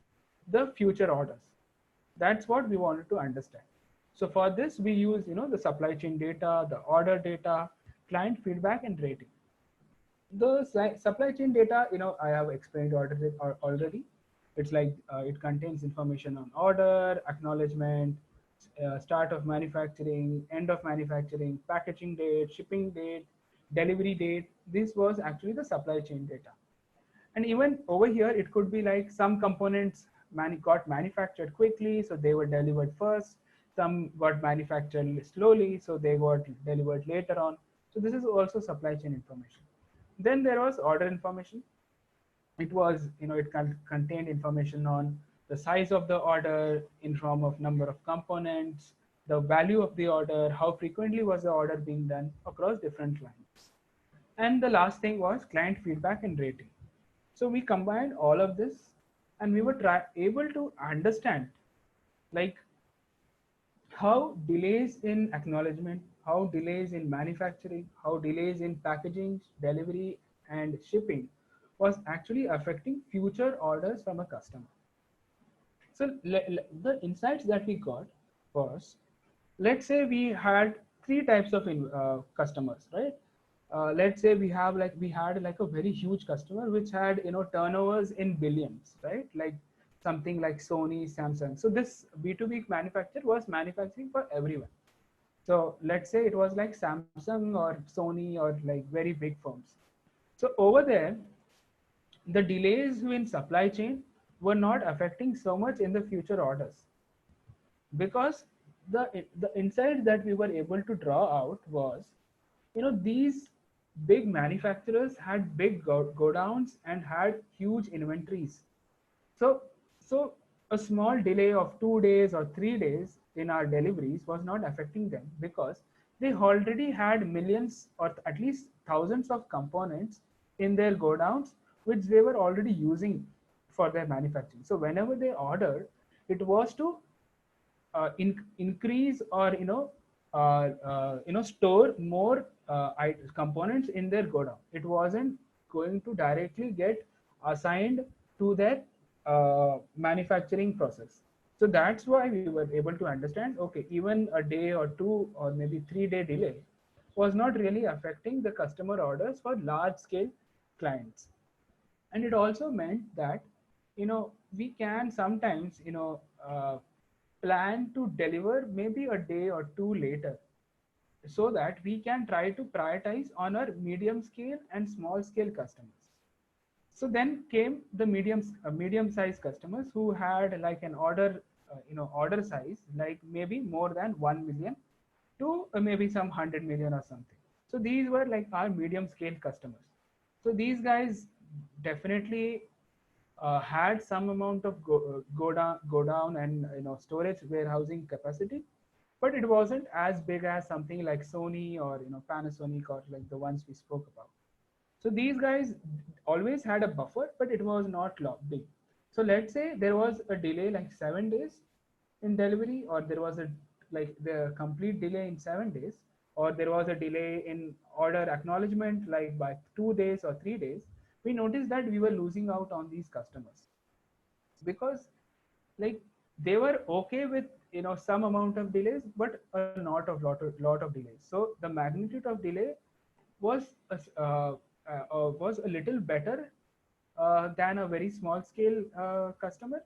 the future orders? That's what we wanted to understand. So for this, we use the supply chain data, the order data, client feedback, and rating. The supply chain data, I have explained already. It's like it contains information on order, acknowledgement, start of manufacturing, end of manufacturing, packaging date, shipping date, delivery date. This was actually the supply chain data. And even over here, it could be like some components got manufactured quickly, so they were delivered first. Some got manufactured slowly, so they got delivered later on. So this is also supply chain information. Then there was order information. It was, it contained information on the size of the order in form of number of components, the value of the order, how frequently was the order being done across different clients. And the last thing was client feedback and rating. So we combined all of this and we were able to understand like how delays in acknowledgement, how delays in manufacturing, how delays in packaging, delivery, and shipping was actually affecting future orders from a customer. So the insights that we got was, let's say we had three types of customers, right? Let's say we had like a very huge customer which had turnovers in billions, right? Like something like Sony, Samsung. So this B2B manufacturer was manufacturing for everyone. So let's say it was like Samsung or Sony or like very big firms. So over there, the delays in supply chain were not affecting so much in the future orders, because the insight that we were able to draw out was, these big manufacturers had big godowns and had huge inventories. So a small delay of 2 days or 3 days in our deliveries was not affecting them, because they already had millions or at least thousands of components in their godowns, which they were already using for their manufacturing. So whenever they ordered, it was to increase or store more components in their godown. It wasn't going to directly get assigned to their manufacturing process. So that's why we were able to understand, okay, even a day or 2 or maybe 3 day delay was not really affecting the customer orders for large scale clients. And it also meant that, we can sometimes, plan to deliver maybe a day or 2 later, so that we can try to prioritize on our medium scale and small scale customers. So then came the medium sized customers who had like an order size like maybe more than 1 million to maybe some 100 million or something. So these were like our medium scale customers. So these guys definitely had some amount of go down and storage warehousing capacity, but it wasn't as big as something like Sony or Panasonic or like the ones we spoke about. So these guys always had a buffer, but it was not big. So let's say there was a delay like 7 days in delivery, or there was a like the complete delay in 7 days, or there was a delay in order acknowledgement like by 2 days or 3 days. We noticed that we were losing out on these customers because like they were okay with some amount of delays, but a lot of delays. So the magnitude of delay was was a little better than a very small scale customer,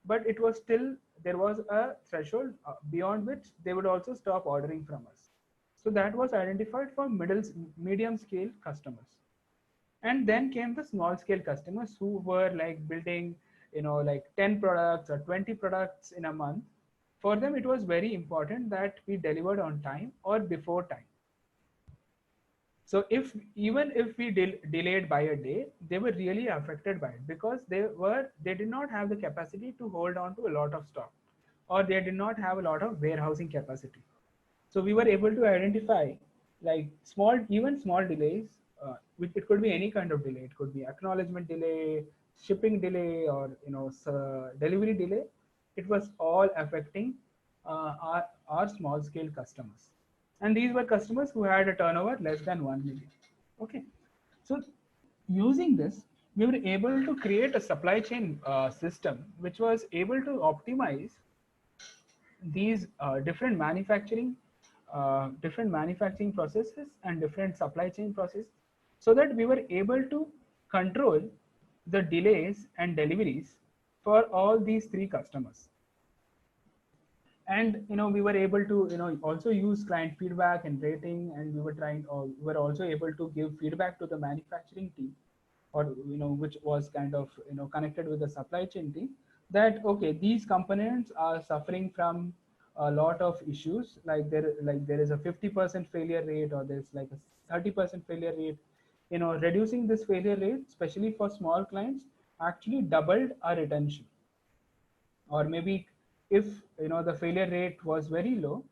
but it was still, there was a threshold beyond which they would also stop ordering from us. So that was identified for medium scale customers. And then came the small scale customers who were like building like 10 products or 20 products in a month. For them it was very important that we delivered on time or before time. So even if we delayed by a day, they were really affected by it because they did not have the capacity to hold on to a lot of stock, or they did not have a lot of warehousing capacity. So we were able to identify like even small delays. It could be any kind of delay. It could be acknowledgement delay, shipping delay, or delivery delay. It was all affecting our small scale customers, and these were customers who had a turnover less than 1 million. Okay, so using this, we were able to create a supply chain system which was able to optimize these different manufacturing processes and different supply chain processes, so that we were able to control the delays and deliveries for all these 3 customers. And we were able to also use client feedback and rating, and we were also able to give feedback to the manufacturing team, or which was kind of connected with the supply chain team, that okay, these components are suffering from a lot of issues, like there is a 50% failure rate, or there's like a 30% failure rate. Reducing this failure rate, especially for small clients, actually doubled our retention. Or maybe if the failure rate was very low,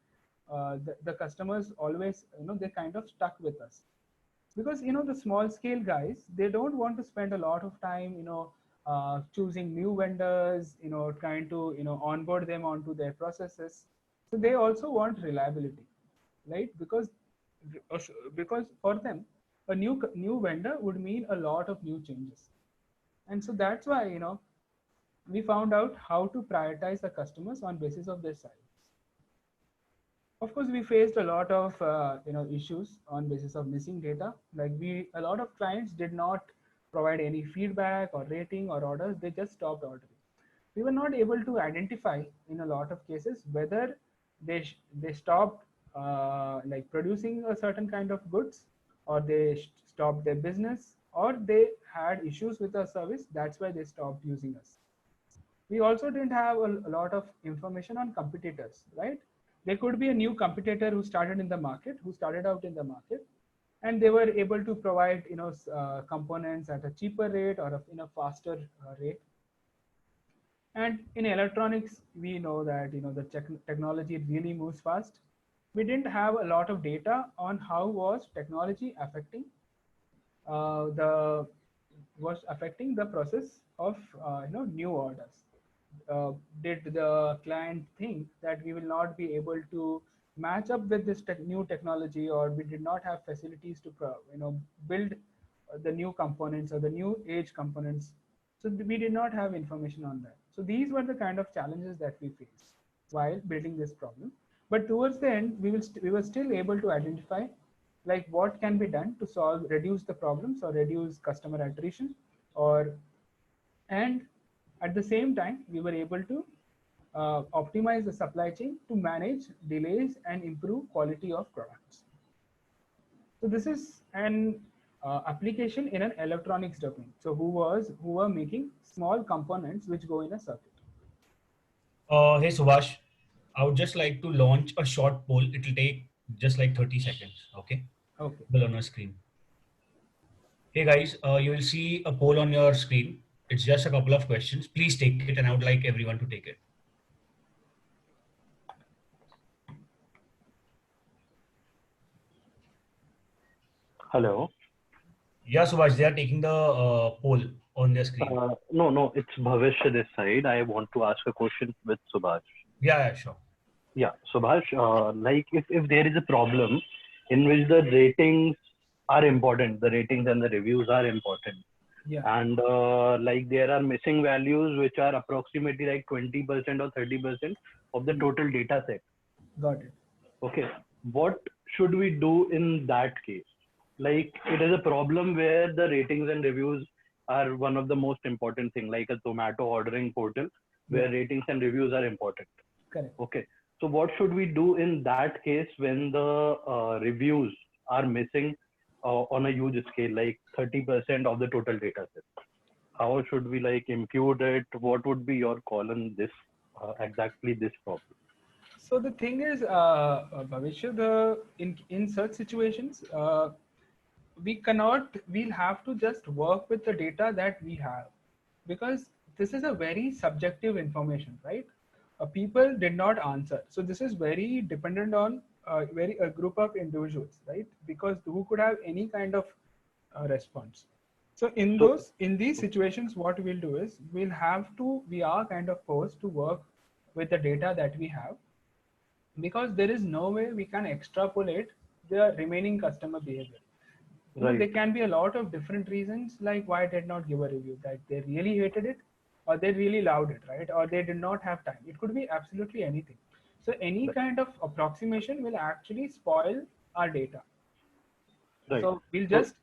the customers always they kind of stuck with us, because the small scale guys, they don't want to spend a lot of time choosing new vendors, trying to onboard them onto their processes. So they also want reliability, right? Because for them a new vendor would mean a lot of new changes. And so that's why we found out how to prioritize the customers on basis of their size. Of course, we faced a lot of issues on basis of missing data. Like a lot of clients did not provide any feedback or rating or orders. They just stopped ordering. We were not able to identify in a lot of cases whether they stopped like producing a certain kind of goods, or they stopped their business, or they had issues with our service. That's why they stopped using us. We also didn't have a lot of information on competitors, right? There could be a new competitor who started out in the market, and they were able to provide components at a cheaper rate or in a faster rate. And in electronics, we know that the technology really moves fast. We didn't have a lot of data on how was technology affecting the process of new orders. Did the client think that we will not be able to match up with this new technology, or we did not have facilities to build the new components or the new age components? So we did not have information on that. So these were the kind of challenges that we faced while building this problem. But towards the end, we were still able to identify like what can be done to reduce the problems or reduce customer attrition, or and at the same time we were able to optimize the supply chain to manage delays and improve quality of products. So this is an application in an electronics domain. So who were making small components which go in a circuit. Hey Subhash, I would just like to launch a short poll. It will take just like 30 seconds. Okay. Okay. Well, on our screen. Hey guys, you will see a poll on your screen. It's just a couple of questions. Please take it, and I would like everyone to take it. Hello. Yeah, Subhash, they are taking the poll on their screen. No, it's Bhavish this side. I want to ask a question with Subhash. Yeah, sure. Yeah, Subhash, like if there is a problem in which the ratings are important, the ratings and the reviews are important. Yeah. And like there are missing values which are approximately like 20% or 30% of the total data set. Got it. Okay. What should we do in that case? Like it is a problem where the ratings and reviews are one of the most important thing, like a Zomato ordering portal where ratings and reviews are important. Correct. Okay. So what should we do in that case when the reviews are missing on a huge scale, like 30% of the total data set? How should we like impute it? What would be your call on this, exactly this problem? So the thing is, Bhavishya, in such situations, we'll have to just work with the data that we have, because this is a very subjective information, right? People did not answer. So this is very dependent on a group of individuals, right? Because who could have any kind of response. So in these situations, what we'll do is we are kind of forced to work with the data that we have, because there is no way we can extrapolate the remaining customer behavior. Right. There can be a lot of different reasons, like why did not give a review, that they really hated it, or they really loved it, right? Or they did not have time. It could be absolutely anything. So any kind of approximation will actually spoil our data. Right. So we'll just,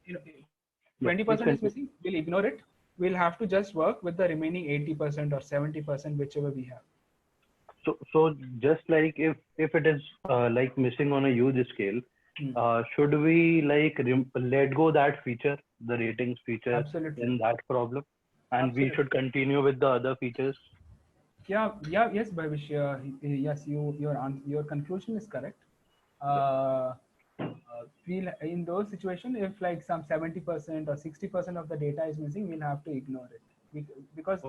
20% is missing, we'll ignore it. We'll have to just work with the remaining 80% or 70%, whichever we have. So just like if it is like missing on a huge scale, should we like let go that feature, the ratings feature, Absolutely. in that problem, and we should continue with the other features? Yes, Bhavish. Yes, your conclusion is correct. We'll, in those situations, if like some 70% or 60% of the data is missing, we'll have to ignore it, because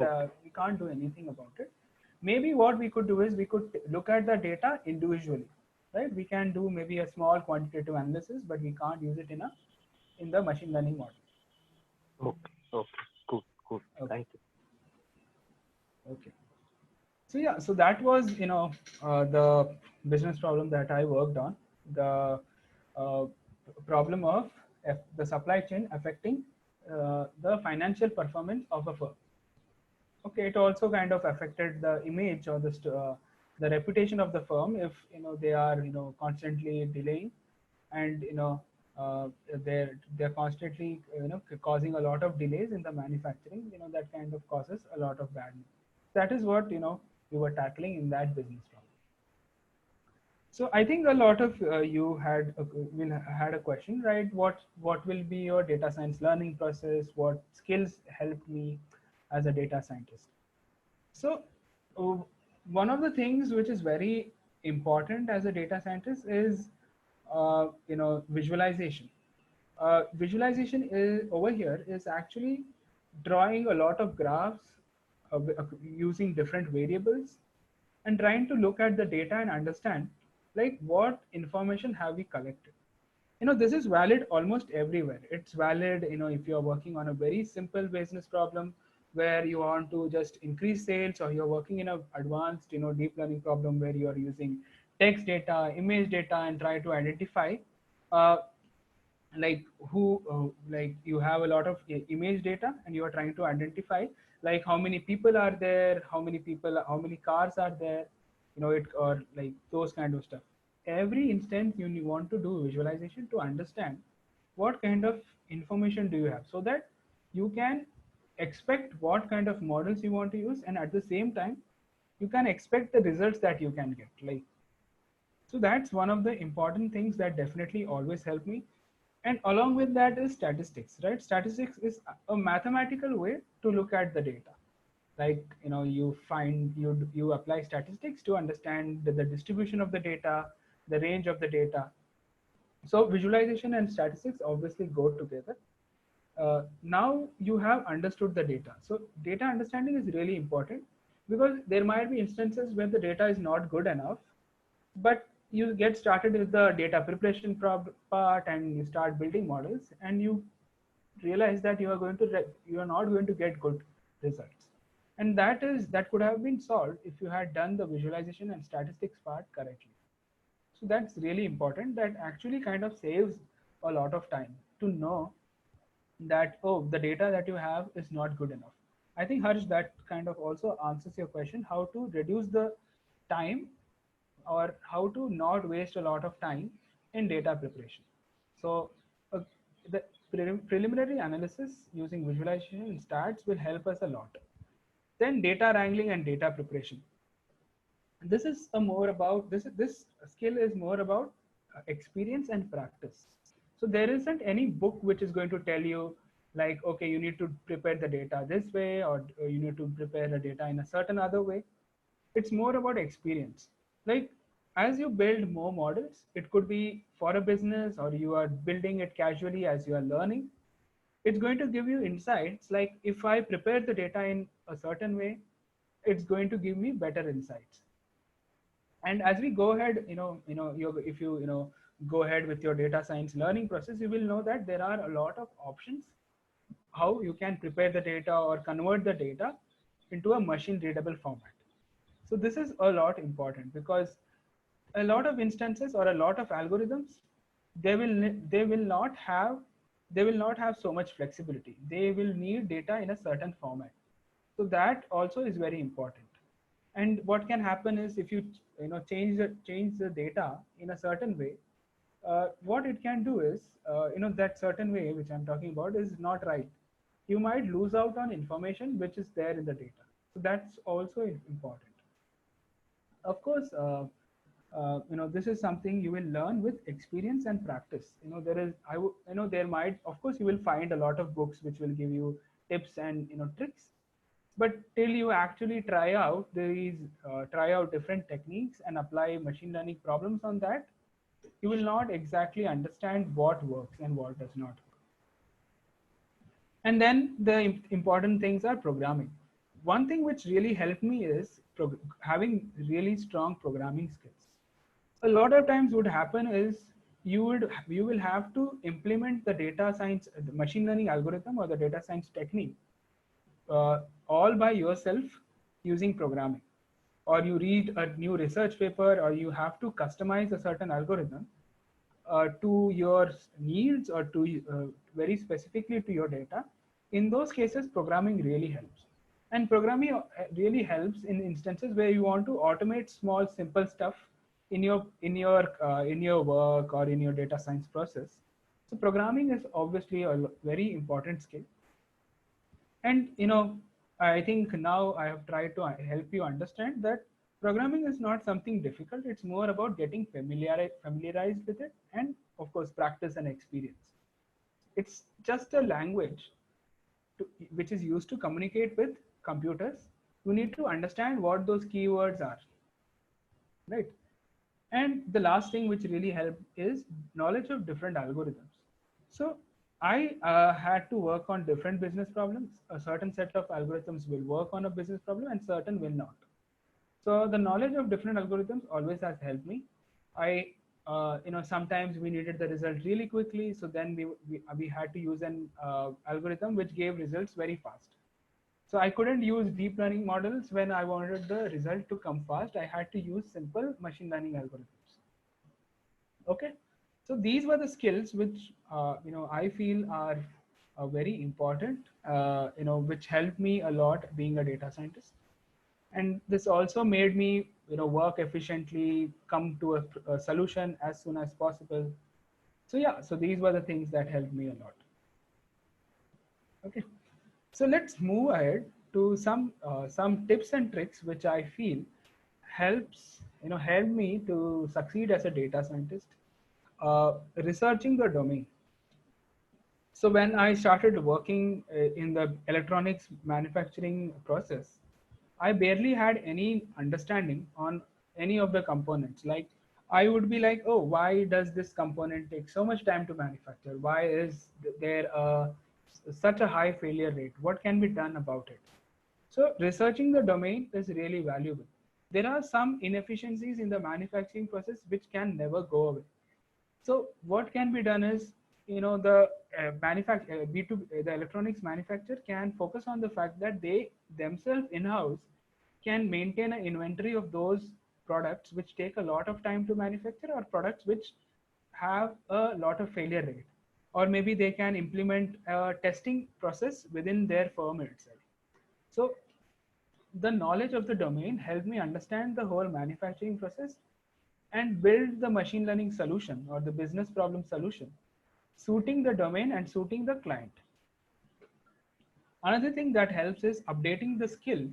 we can't do anything about it. Maybe what we could do is we could look at the data individually, right? We can do maybe a small quantitative analysis, but we can't use it in the machine learning model. Okay, cool. Okay. Thank you. Okay. So yeah, so that was the business problem that I worked on, the problem of the supply chain affecting the financial performance of a firm. Okay, it also kind of affected the image or the reputation of the firm if they are constantly delaying, and they're constantly causing a lot of delays in the manufacturing. That kind of causes a lot of bad news. That is what we were tackling in that business problem. So I think a lot of you had a question, right? What will be your data science learning process? What skills helped me as a data scientist? So one of the things which is very important as a data scientist is visualization. Visualization over here is actually drawing a lot of graphs using different variables and trying to look at the data and understand like what information have we collected. This is valid almost everywhere. It's valid if you're working on a very simple business problem where you want to just increase sales, or you're working in a advanced deep learning problem where you're using text data, image data, and try to identify like you have a lot of image data and you are trying to identify like how many people are there, how many cars are there, or like those kind of stuff. Every instance you want to do visualization to understand what kind of information do you have, so that you can expect what kind of models you want to use, and at the same time you can expect the results that you can get. Like, so that's one of the important things that definitely always help me. And along with that is statistics, right? Statistics is a mathematical way to look at the data. Like, you apply statistics to understand the distribution of the data, the range of the data. So visualization and statistics obviously go together. Now you have understood the data. So data understanding is really important, because there might be instances where the data is not good enough, but you get started with the data preparation part and you start building models, and you realize that you are not going to get good results. And that could have been solved if you had done the visualization and statistics part correctly. So that's really important. That actually kind of saves a lot of time to know that, oh, the data that you have is not good enough. I think, Harsh, that kind of also answers your question, how to reduce the time, or how to not waste a lot of time in data preparation. So uh, the preliminary analysis using visualization and stats will help us a lot. Then data wrangling and data preparation. This is a more about this skill is more about experience and practice. So there isn't any book which is going to tell you, like, okay, you need to prepare the data this way, or you need to prepare the data in a certain other way. It's more about experience. Like, as you build more models, it could be for a business, or you are building it casually as you are learning. It's going to give you insights. Like, if I prepare the data in a certain way, it's going to give me better insights. And as we go ahead, if you go ahead with your data science learning process, you will know that there are a lot of options how you can prepare the data or convert the data into a machine readable format. So this is a lot important, because a lot of instances or a lot of algorithms, they will not have so much flexibility. They will need data in a certain format. So that also is very important. And what can happen is, if you change the data in a certain way, what it can do is, that certain way which I'm talking about is not right. You might lose out on information which is there in the data. So that's also important. Of course, this is something you will learn with experience and practice. There might, of course, you will find a lot of books which will give you tips and tricks, but till you actually try out different techniques and apply machine learning problems on that, you will not exactly understand what works and what does not work. And then the important things are programming. One thing which really helped me is having really strong programming skills. A lot of times what would happen is, you will have to implement the data science, the machine learning algorithm or the data science technique all by yourself using programming. Or you read a new research paper, or you have to customize a certain algorithm to your needs, or to very specifically to your data. In those cases, programming really helps. And programming really helps in instances where you want to automate small, simple stuff in your work or in your data science process. So programming is obviously a very important skill. And I think now I have tried to help you understand that programming is not something difficult. It's more about getting familiarized with it, and of course practice and experience. It's just a language which is used to communicate with computers. You need to understand what those keywords are, right? And the last thing which really helped is knowledge of different algorithms. So I had to work on different business problems. A certain set of algorithms will work on a business problem and certain will not. So the knowledge of different algorithms always has helped me. Sometimes we needed the result really quickly. So then we had to use an algorithm which gave results very fast. So I couldn't use deep learning models when I wanted the result to come fast. I had to use simple machine learning algorithms. Okay. So these were the skills which I feel are very important, which helped me a lot being a data scientist. And this also made me, work efficiently, come to a solution as soon as possible. So yeah, so these were the things that helped me a lot. Okay, so let's move ahead to some tips and tricks which I feel help me to succeed as a data scientist. Researching the domain. So when I started working in the electronics manufacturing process, I barely had any understanding on any of the components. Like I would be like, oh, why does this component take so much time to manufacture? Why is there such a high failure rate? What can be done about it? So researching the domain is really valuable. There are some inefficiencies in the manufacturing process which can never go away. So what can be done is, the the electronics manufacturer can focus on the fact that they themselves in-house can maintain an inventory of those products which take a lot of time to manufacture, or products which have a lot of failure rate, or maybe they can implement a testing process within their firm itself. So the knowledge of the domain helped me understand the whole manufacturing process and build the machine learning solution or the business problem solution, suiting the domain and suiting the client. Another thing that helps is updating the skill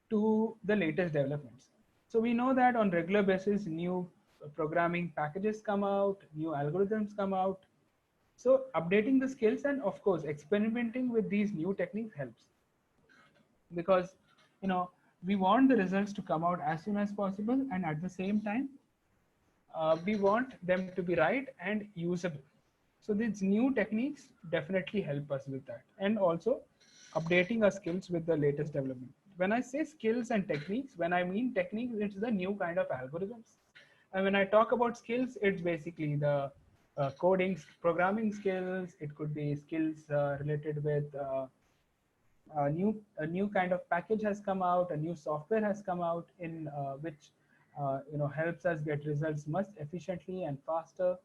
to the latest developments. So we know that on regular basis, new programming packages come out, new algorithms come out. So updating the skills and of course, experimenting with these new techniques helps, because we want the results to come out as soon as possible, and at the same time we want them to be right and usable. So these new techniques definitely help us with that, and also updating our skills with the latest development. When I say skills and techniques, when I mean techniques, it's the new kind of algorithms. And when I talk about skills, it's basically the coding, programming skills. It could be skills related with a new kind of package has come out, a new software has come out in which helps us get results much efficiently and faster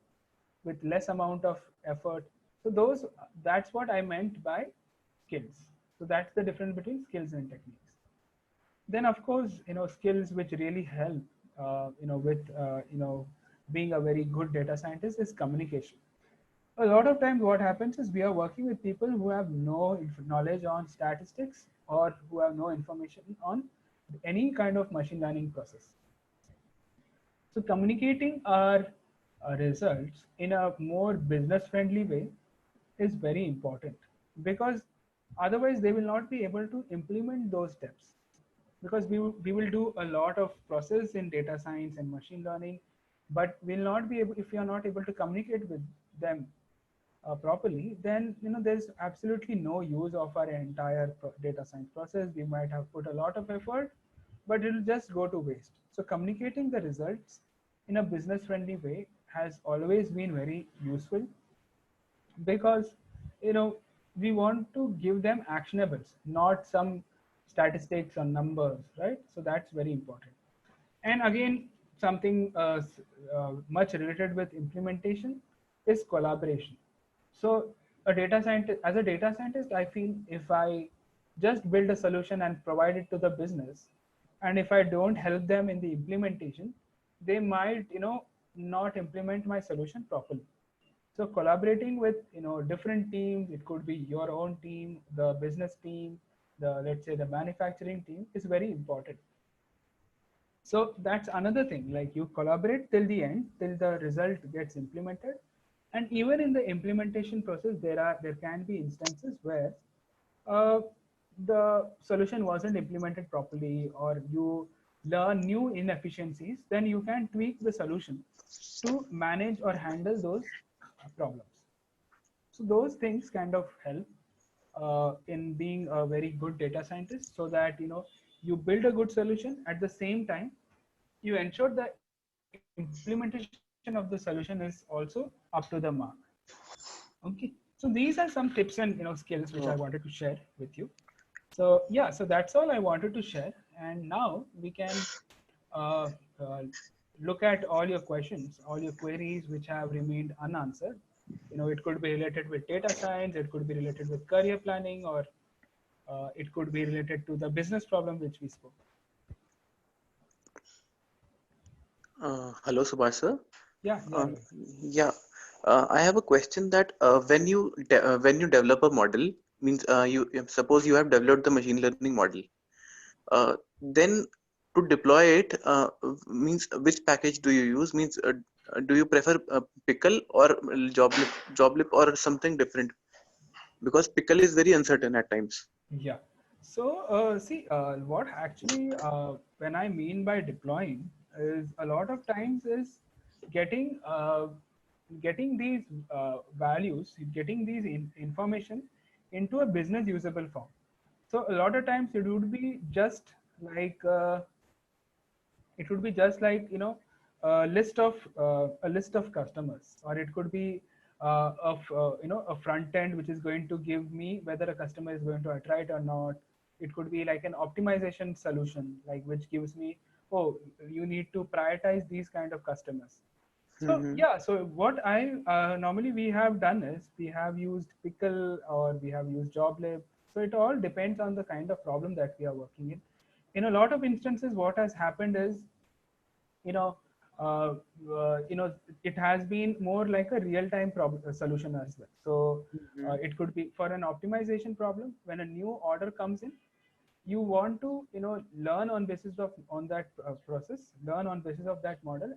with less amount of effort. So that's what I meant by skills. So that's the difference between skills and techniques. Then of course, skills which really help with being a very good data scientist is communication. A lot of times what happens is we are working with people who have no knowledge on statistics, or who have no information on any kind of machine learning process. So communicating our results in a more business friendly way is very important, because otherwise they will not be able to implement those steps, because we will do a lot of process in data science and machine learning, but will not be able, if you are not able to communicate with them properly, then there's absolutely no use of our entire data science process. We might have put a lot of effort, but it'll just go to waste. So communicating the results in a business friendly way has always been very useful, because we want to give them actionables, not some statistics or numbers, right? So that's very important. And again, something much related with implementation is collaboration. So as a data scientist, I feel if I just build a solution and provide it to the business, and if I don't help them in the implementation, they might, not implement my solution properly. So collaborating with, different teams, it could be your own team, the business team, let's say the manufacturing team, is very important. So that's another thing, like you collaborate till the end, till the result gets implemented. And even in the implementation process, there can be instances where uh, the solution wasn't implemented properly, or you learn new inefficiencies. Then you can tweak the solution to manage or handle those problems. So those things kind of help in being a very good data scientist, so that you build a good solution. At the same time, you ensure the implementation of the solution is also up to the mark. Okay, so these are some tips and skills which I wanted to share with you. So yeah, so that's all I wanted to share, and now we can uh, uh, look at all your questions, all your queries which have remained unanswered. It could be related with data science, it could be related with career planning, or it could be related to the business problem which we spoke. Hello, Subhash sir. Yeah, Um, yeah, I have a question that when you develop a model, means suppose you have developed the machine learning model, then to deploy it, means which package do you use? Means do you prefer Pickle or Joblip or something different? Because Pickle is very uncertain at times. Yeah. So see, what actually when I mean by deploying is a lot of times is getting getting these values, getting these information into a business usable form. So a lot of times it would be just like a list of customers, or it could be a front end which is going to give me whether a customer is going to try it or not. It could be like an optimization solution, like which gives me, oh, you need to prioritize these kind of customers. So yeah, so what I normally we have done is we have used Pickle or we have used Joblib. So it all depends on the kind of problem that we are working in. In a lot of instances, what has happened is, you know, uh, it has been more like a real-time problem solution as well. So it could be for an optimization problem. When a new order comes in, you want to learn on basis of on that process, learn on basis of that model,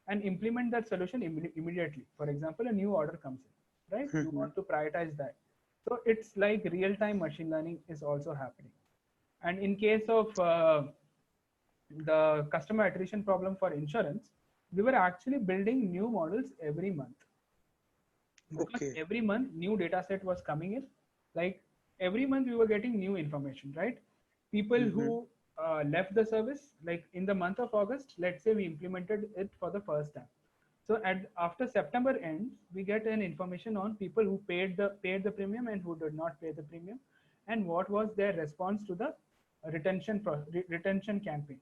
and implement that solution immediately. For example, a new order comes in, right? You want to prioritize that. So it's like real-time machine learning is also happening. And in case of the customer attrition problem for insurance, we were actually building new models every month, because Okay. every month new data set was coming in. Like every month we were getting new information, right? People who left the service, like in the month of August, let's say we implemented it for the first time. So after September ends, we get an information on people who paid the premium and who did not pay the premium, and what was their response to the retention campaign.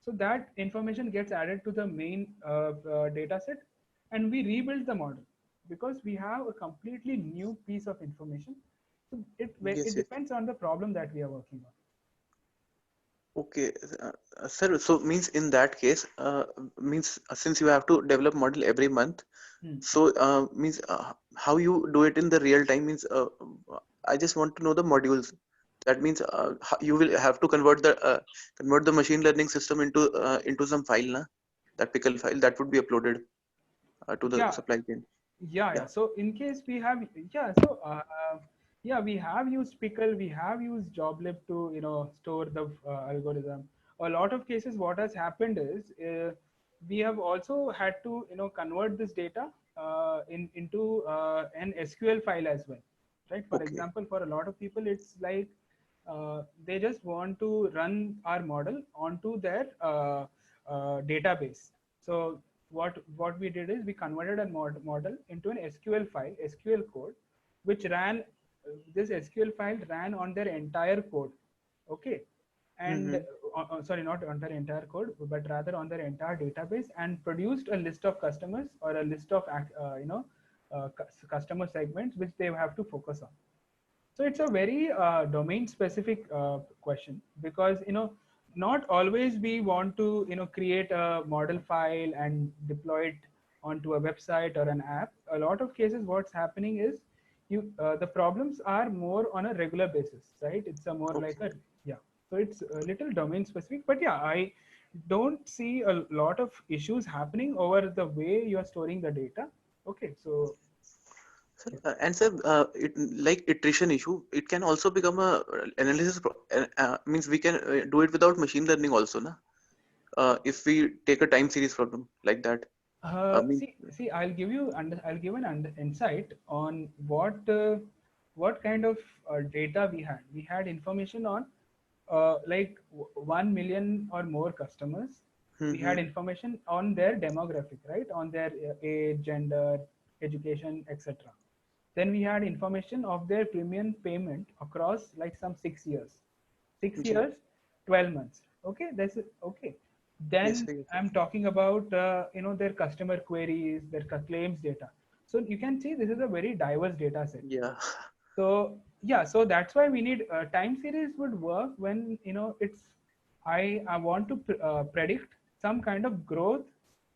So that information gets added to the main data set, and we rebuild the model because we have a completely new piece of information. So it Yes, yes. depends on the problem that we are working on. Okay, sir. So means in that case, means since you have to develop model every month, so means how you do it in the real time means I just want to know the modules. That means you will have to convert the machine learning system into some file, na? That pickle file that would be uploaded to the Yeah, supply chain. yeah. Yeah. So in case we have, we have used Pickle, we have used Joblib to store the algorithm. A lot of cases, what has happened is we have also had to convert this data into an SQL file as well, right? For Okay. example, for a lot of people, it's like they just want to run our model onto their database. So what we did is we converted a model into an SQL file, SQL code, which ran this SQL file ran on their entire code. Okay. And sorry, not on their entire code, but rather on their entire database, and produced a list of customers or a list of customer segments which they have to focus on. So it's a very domain specific question, because not always we want to create a model file and deploy it onto a website or an app. A lot of cases what's happening is the problems are more on a regular basis, right? It's a more like Okay. a, yeah. So it's a little domain specific, but yeah, I don't see a lot of issues happening over the way you are storing the data. Okay, so Sir, and sir, like iteration issue, it can also become a means we can do it without machine learning also, na? If we take a time series problem like that. Mean, I'll give an insight on what kind of data we had. We had information on like 1 million or more customers. We had information on their demographic, right? On their age, gender, education, etc. Then we had information of their premium payment across like some 6 years, six ji, years, 12 months. Okay, that's okay. yes, Then sir, yes, sir. I'm talking about their customer queries, their claims data. So you can see this is a very diverse data set. Yeah. So yeah, so that's why we need time series would work when it's I want to predict some kind of growth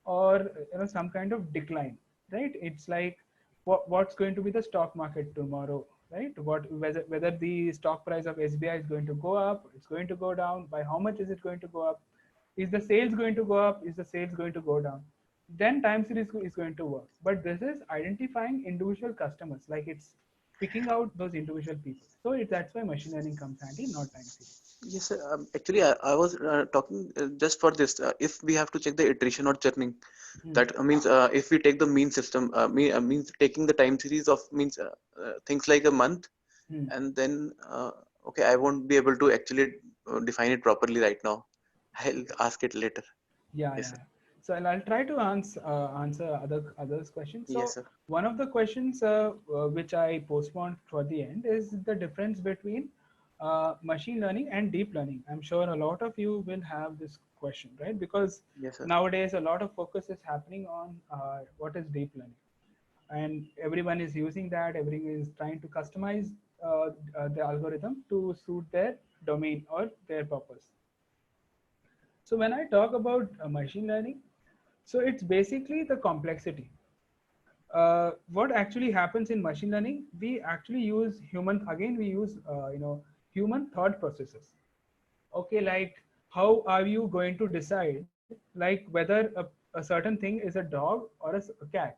or some kind of decline, right? It's like what's going to be the stock market tomorrow, right? Whether the stock price of SBI is going to go up, it's going to go down, by how much is it going to go up, is the sales going to go up, is the sales going to go down, then time series is going to work. But this is identifying individual customers, like it's picking out those individual people. So that's why machine learning comes handy, not time series. Yes, sir. Actually, I was talking just for this. If we have to check the iteration or churning, that means if we take the mean system, means taking the time series of means things like a month, and then okay, I won't be able to actually define it properly right now. I'll ask it later. Yeah, Yes, yeah. sir. So I'll try to answer others questions. Yes, So sir. one of the questions which I postponed for the end is the difference between machine learning and deep learning. I'm sure a lot of you will have this question, right? Because Yes, sir. nowadays a lot of focus is happening on what is deep learning, and everyone is using that. Everyone is trying to customize the algorithm to suit their domain or their purpose. So when I talk about machine learning, so it's basically the complexity. What actually happens in machine learning, we actually use we use human thought processes. Okay, like how are you going to decide like whether a certain thing is a dog or a cat?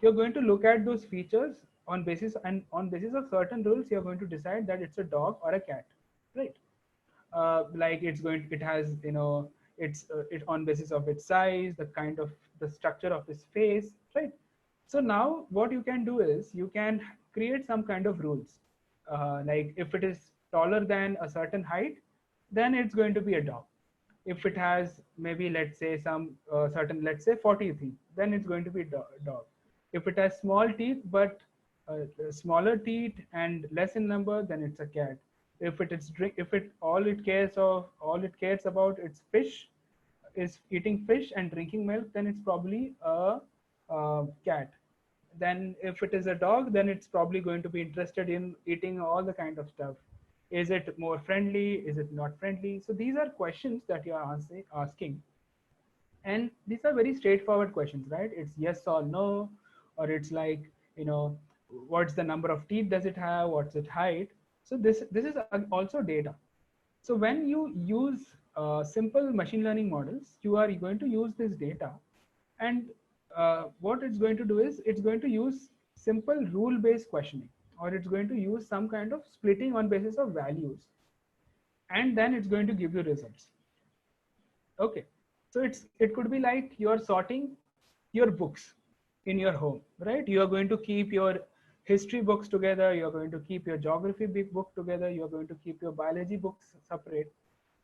You're going to look at those features on basis of certain rules. You're going to decide that it's a dog or a cat, right? Like it has it on basis of its size, the kind of the structure of its face, right? So now what you can do is you can create some kind of rules, like if it is taller than a certain height, then it's going to be a dog. If it has maybe let's say some certain, let's say 40 teeth, then it's going to be dog. If it has small teeth but smaller teeth and less in number, then it's a cat. If it all it cares about it's fish, is eating fish and drinking milk, then it's probably a cat. Then if it is a dog, then it's probably going to be interested in eating all the kind of stuff. Is it more friendly, is it not friendly? So these are questions that you are asking, and these are very straightforward questions, right? It's yes or no, or it's like what's the number of teeth does it have, what's its height. So this is also data. So when you use simple machine learning models, you are going to use this data, and what it's going to do is it's going to use simple rule based questioning, or it's going to use some kind of splitting on basis of values, and then it's going to give you results. Okay, so it could be like you're sorting your books in your home, right? You are going to keep your history books together, you're going to keep your geography book together, you're going to keep your biology books separate.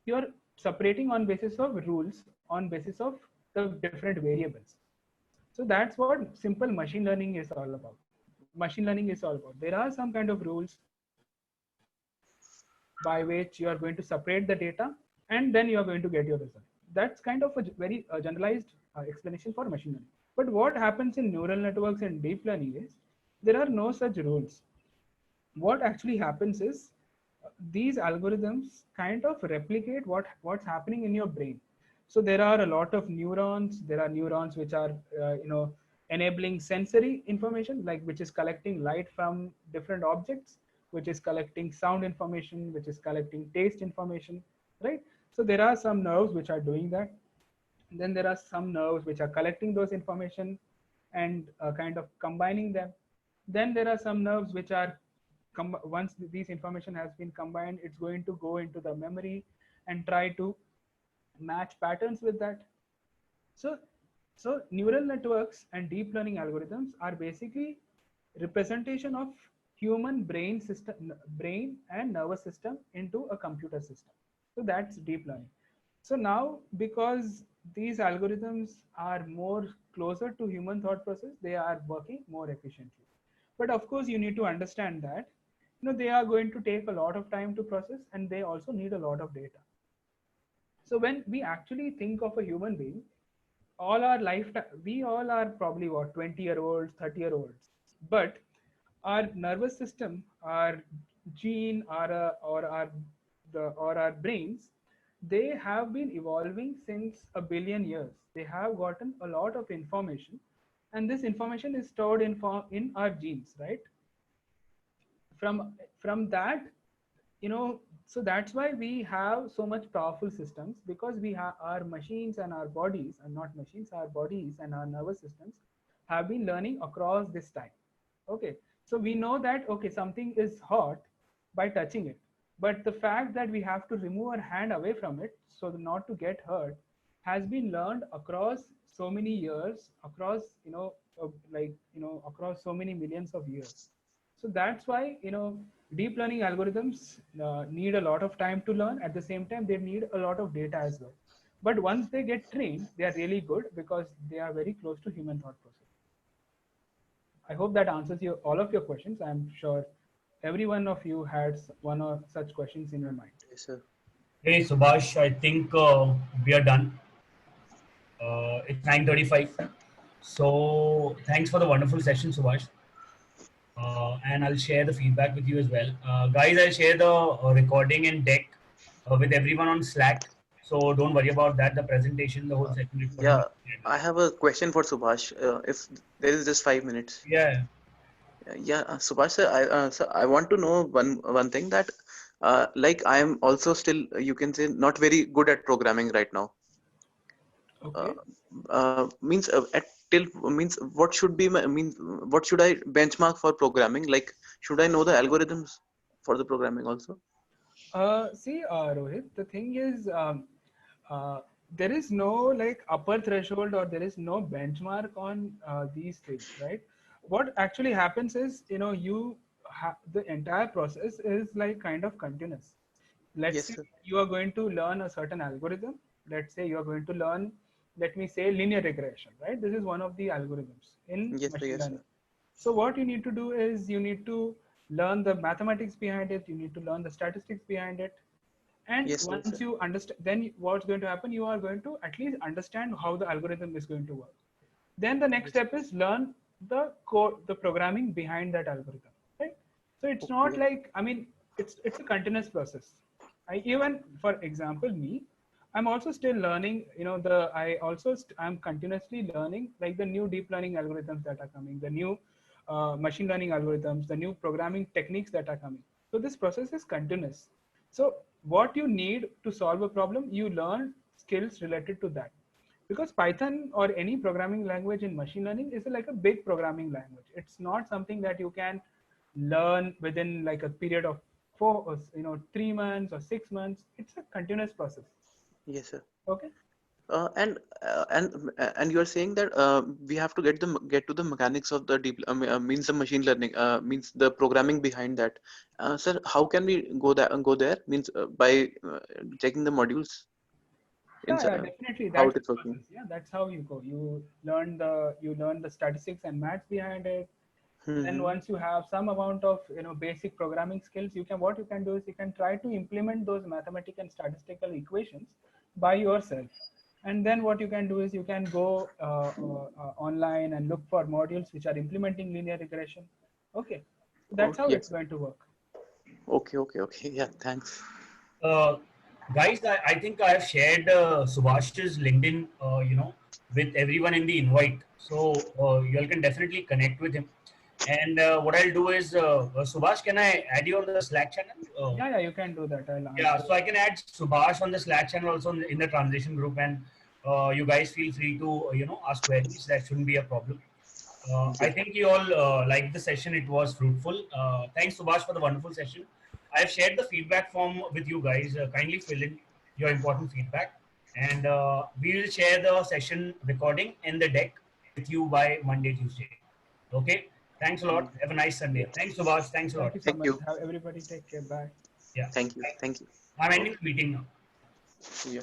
You're separating on basis of rules, on basis of the different variables. So that's what simple machine learning is all about. Machine learning is all about. There are some kind of rules by which you are going to separate the data, and then you are going to get your result. That's kind of a very generalized explanation for machine learning. But what happens in neural networks and deep learning is there are no such rules. What actually happens is these algorithms kind of replicate what's happening in your brain. So there are a lot of neurons. There are neurons which are enabling sensory information, like which is collecting light from different objects, which is collecting sound information, which is collecting taste information, right? So there are some nerves which are doing that. Then there are some nerves which are collecting those information and kind of combining them. Then there are some nerves which are once these information has been combined, it's going to go into the memory and try to match patterns with that. So neural networks and deep learning algorithms are basically representation of human brain and nervous system into a computer system. So that's deep learning. So now, because these algorithms are more closer to human thought process, they are working more efficiently. But of course, you need to understand that they are going to take a lot of time to process, and they also need a lot of data. So when we actually think of a human being, all our lifetime, we all are probably what, 20-year-olds, 30-year-olds, but our nervous system, our gene, or our brains, they have been evolving since a billion years. They have gotten a lot of information, and this information is stored in our genes, right? From that, so that's why we have so much powerful systems, because we have our machines and our bodies, and not machines, our bodies and our nervous systems have been learning across this time. Okay, so we know that, okay, something is hot by touching it, but the fact that we have to remove our hand away from it so not to get hurt has been learned across so many years, across across so many millions of years. So that's why, deep learning algorithms need a lot of time to learn. At the same time, they need a lot of data as well. But once they get trained, they are really good because they are very close to human thought process. I hope that answers all of your questions. I'm sure every one of you had one or such questions in your mind. Yes, sir. Hey Subhash, I think we are done. It's 9:35. So thanks for the wonderful session, Subhash. And I'll share the feedback with you as well. Guys, I'll share the recording and deck with everyone on Slack. So don't worry about that. The presentation, the whole session recording. Yeah, I have a question for Subhash. If there is just 5 minutes. Yeah. Yeah, Subhash sir, I want to know one thing, that like I am also still, you can say, not very good at programming right now. Okay. Means means what should be what should I benchmark for programming? Like, should I know the algorithms for the programming also? See, Rohit, the thing is, there is no like upper threshold, or there is no benchmark on these things, right? What actually happens is, the entire process is like kind of continuous. Let's Yes, say sir. you are going to learn a certain algorithm. Let's say you are going to learn, let me say, linear regression, right? This is one of the algorithms in Yes, sir. machine Yes, learning. sir. So what you need to do is you need to learn the mathematics behind it. You need to learn the statistics behind it. And Yes, sir. once you understand, then what's going to happen? You are going to at least understand how the algorithm is going to work. Then the next step is learn the code, the programming behind that algorithm, right? So it's not Okay. like, I mean, it's a continuous process. Even, for example, me, I'm also still learning, I'm continuously learning like the new deep learning algorithms that are coming, the new machine learning algorithms, the new programming techniques that are coming. So this process is continuous. So what you need to solve a problem, you learn skills related to that. Because Python or any programming language in machine learning is like a big programming language. It's not something that you can learn within like a period of 3 months or 6 months. It's a continuous process. Yes, sir. Okay. And you are saying that we have to get to the mechanics of the deep means the machine learning, means the programming behind that. Sir, how can we go there? Means by checking the modules Yeah, inside, definitely. how That's it the is working. process. Yeah, that's how you go. You learn the statistics and maths behind it. Then Mm-hmm. once you have some amount of basic programming skills, what you can do is you can try to implement those mathematical and statistical equations by yourself. And then what you can do is you can go online and look for modules which are implementing linear regression. Okay, so Oh, that's how it's yes. going to work. Okay. Okay. Okay. Yeah. Thanks. Uh, Guys, I think I have shared Subhash's LinkedIn, with everyone in the invite. So you all can definitely connect with him. And what I'll do is, Subhash, can I add you on the Slack channel? Yeah, you can do that. I'll Yeah, answer. so I can add Subhash on the Slack channel also in the transition group, and you guys feel free to ask queries. That shouldn't be a problem. I Yeah. think you all liked the session. It was fruitful. Thanks, Subhash, for the wonderful session. I have shared the feedback form with you guys. Kindly fill in your important feedback, and we will share the session recording and the deck with you by Monday, Tuesday. Okay. Thanks a lot. Have a nice Yeah. Sunday. Thanks, Subhash. Thanks a Thank lot. you so Thank much. you. Have everybody take care. Bye. Yeah. Thank you. Thank you. I'm Okay. ending the meeting now. Yeah.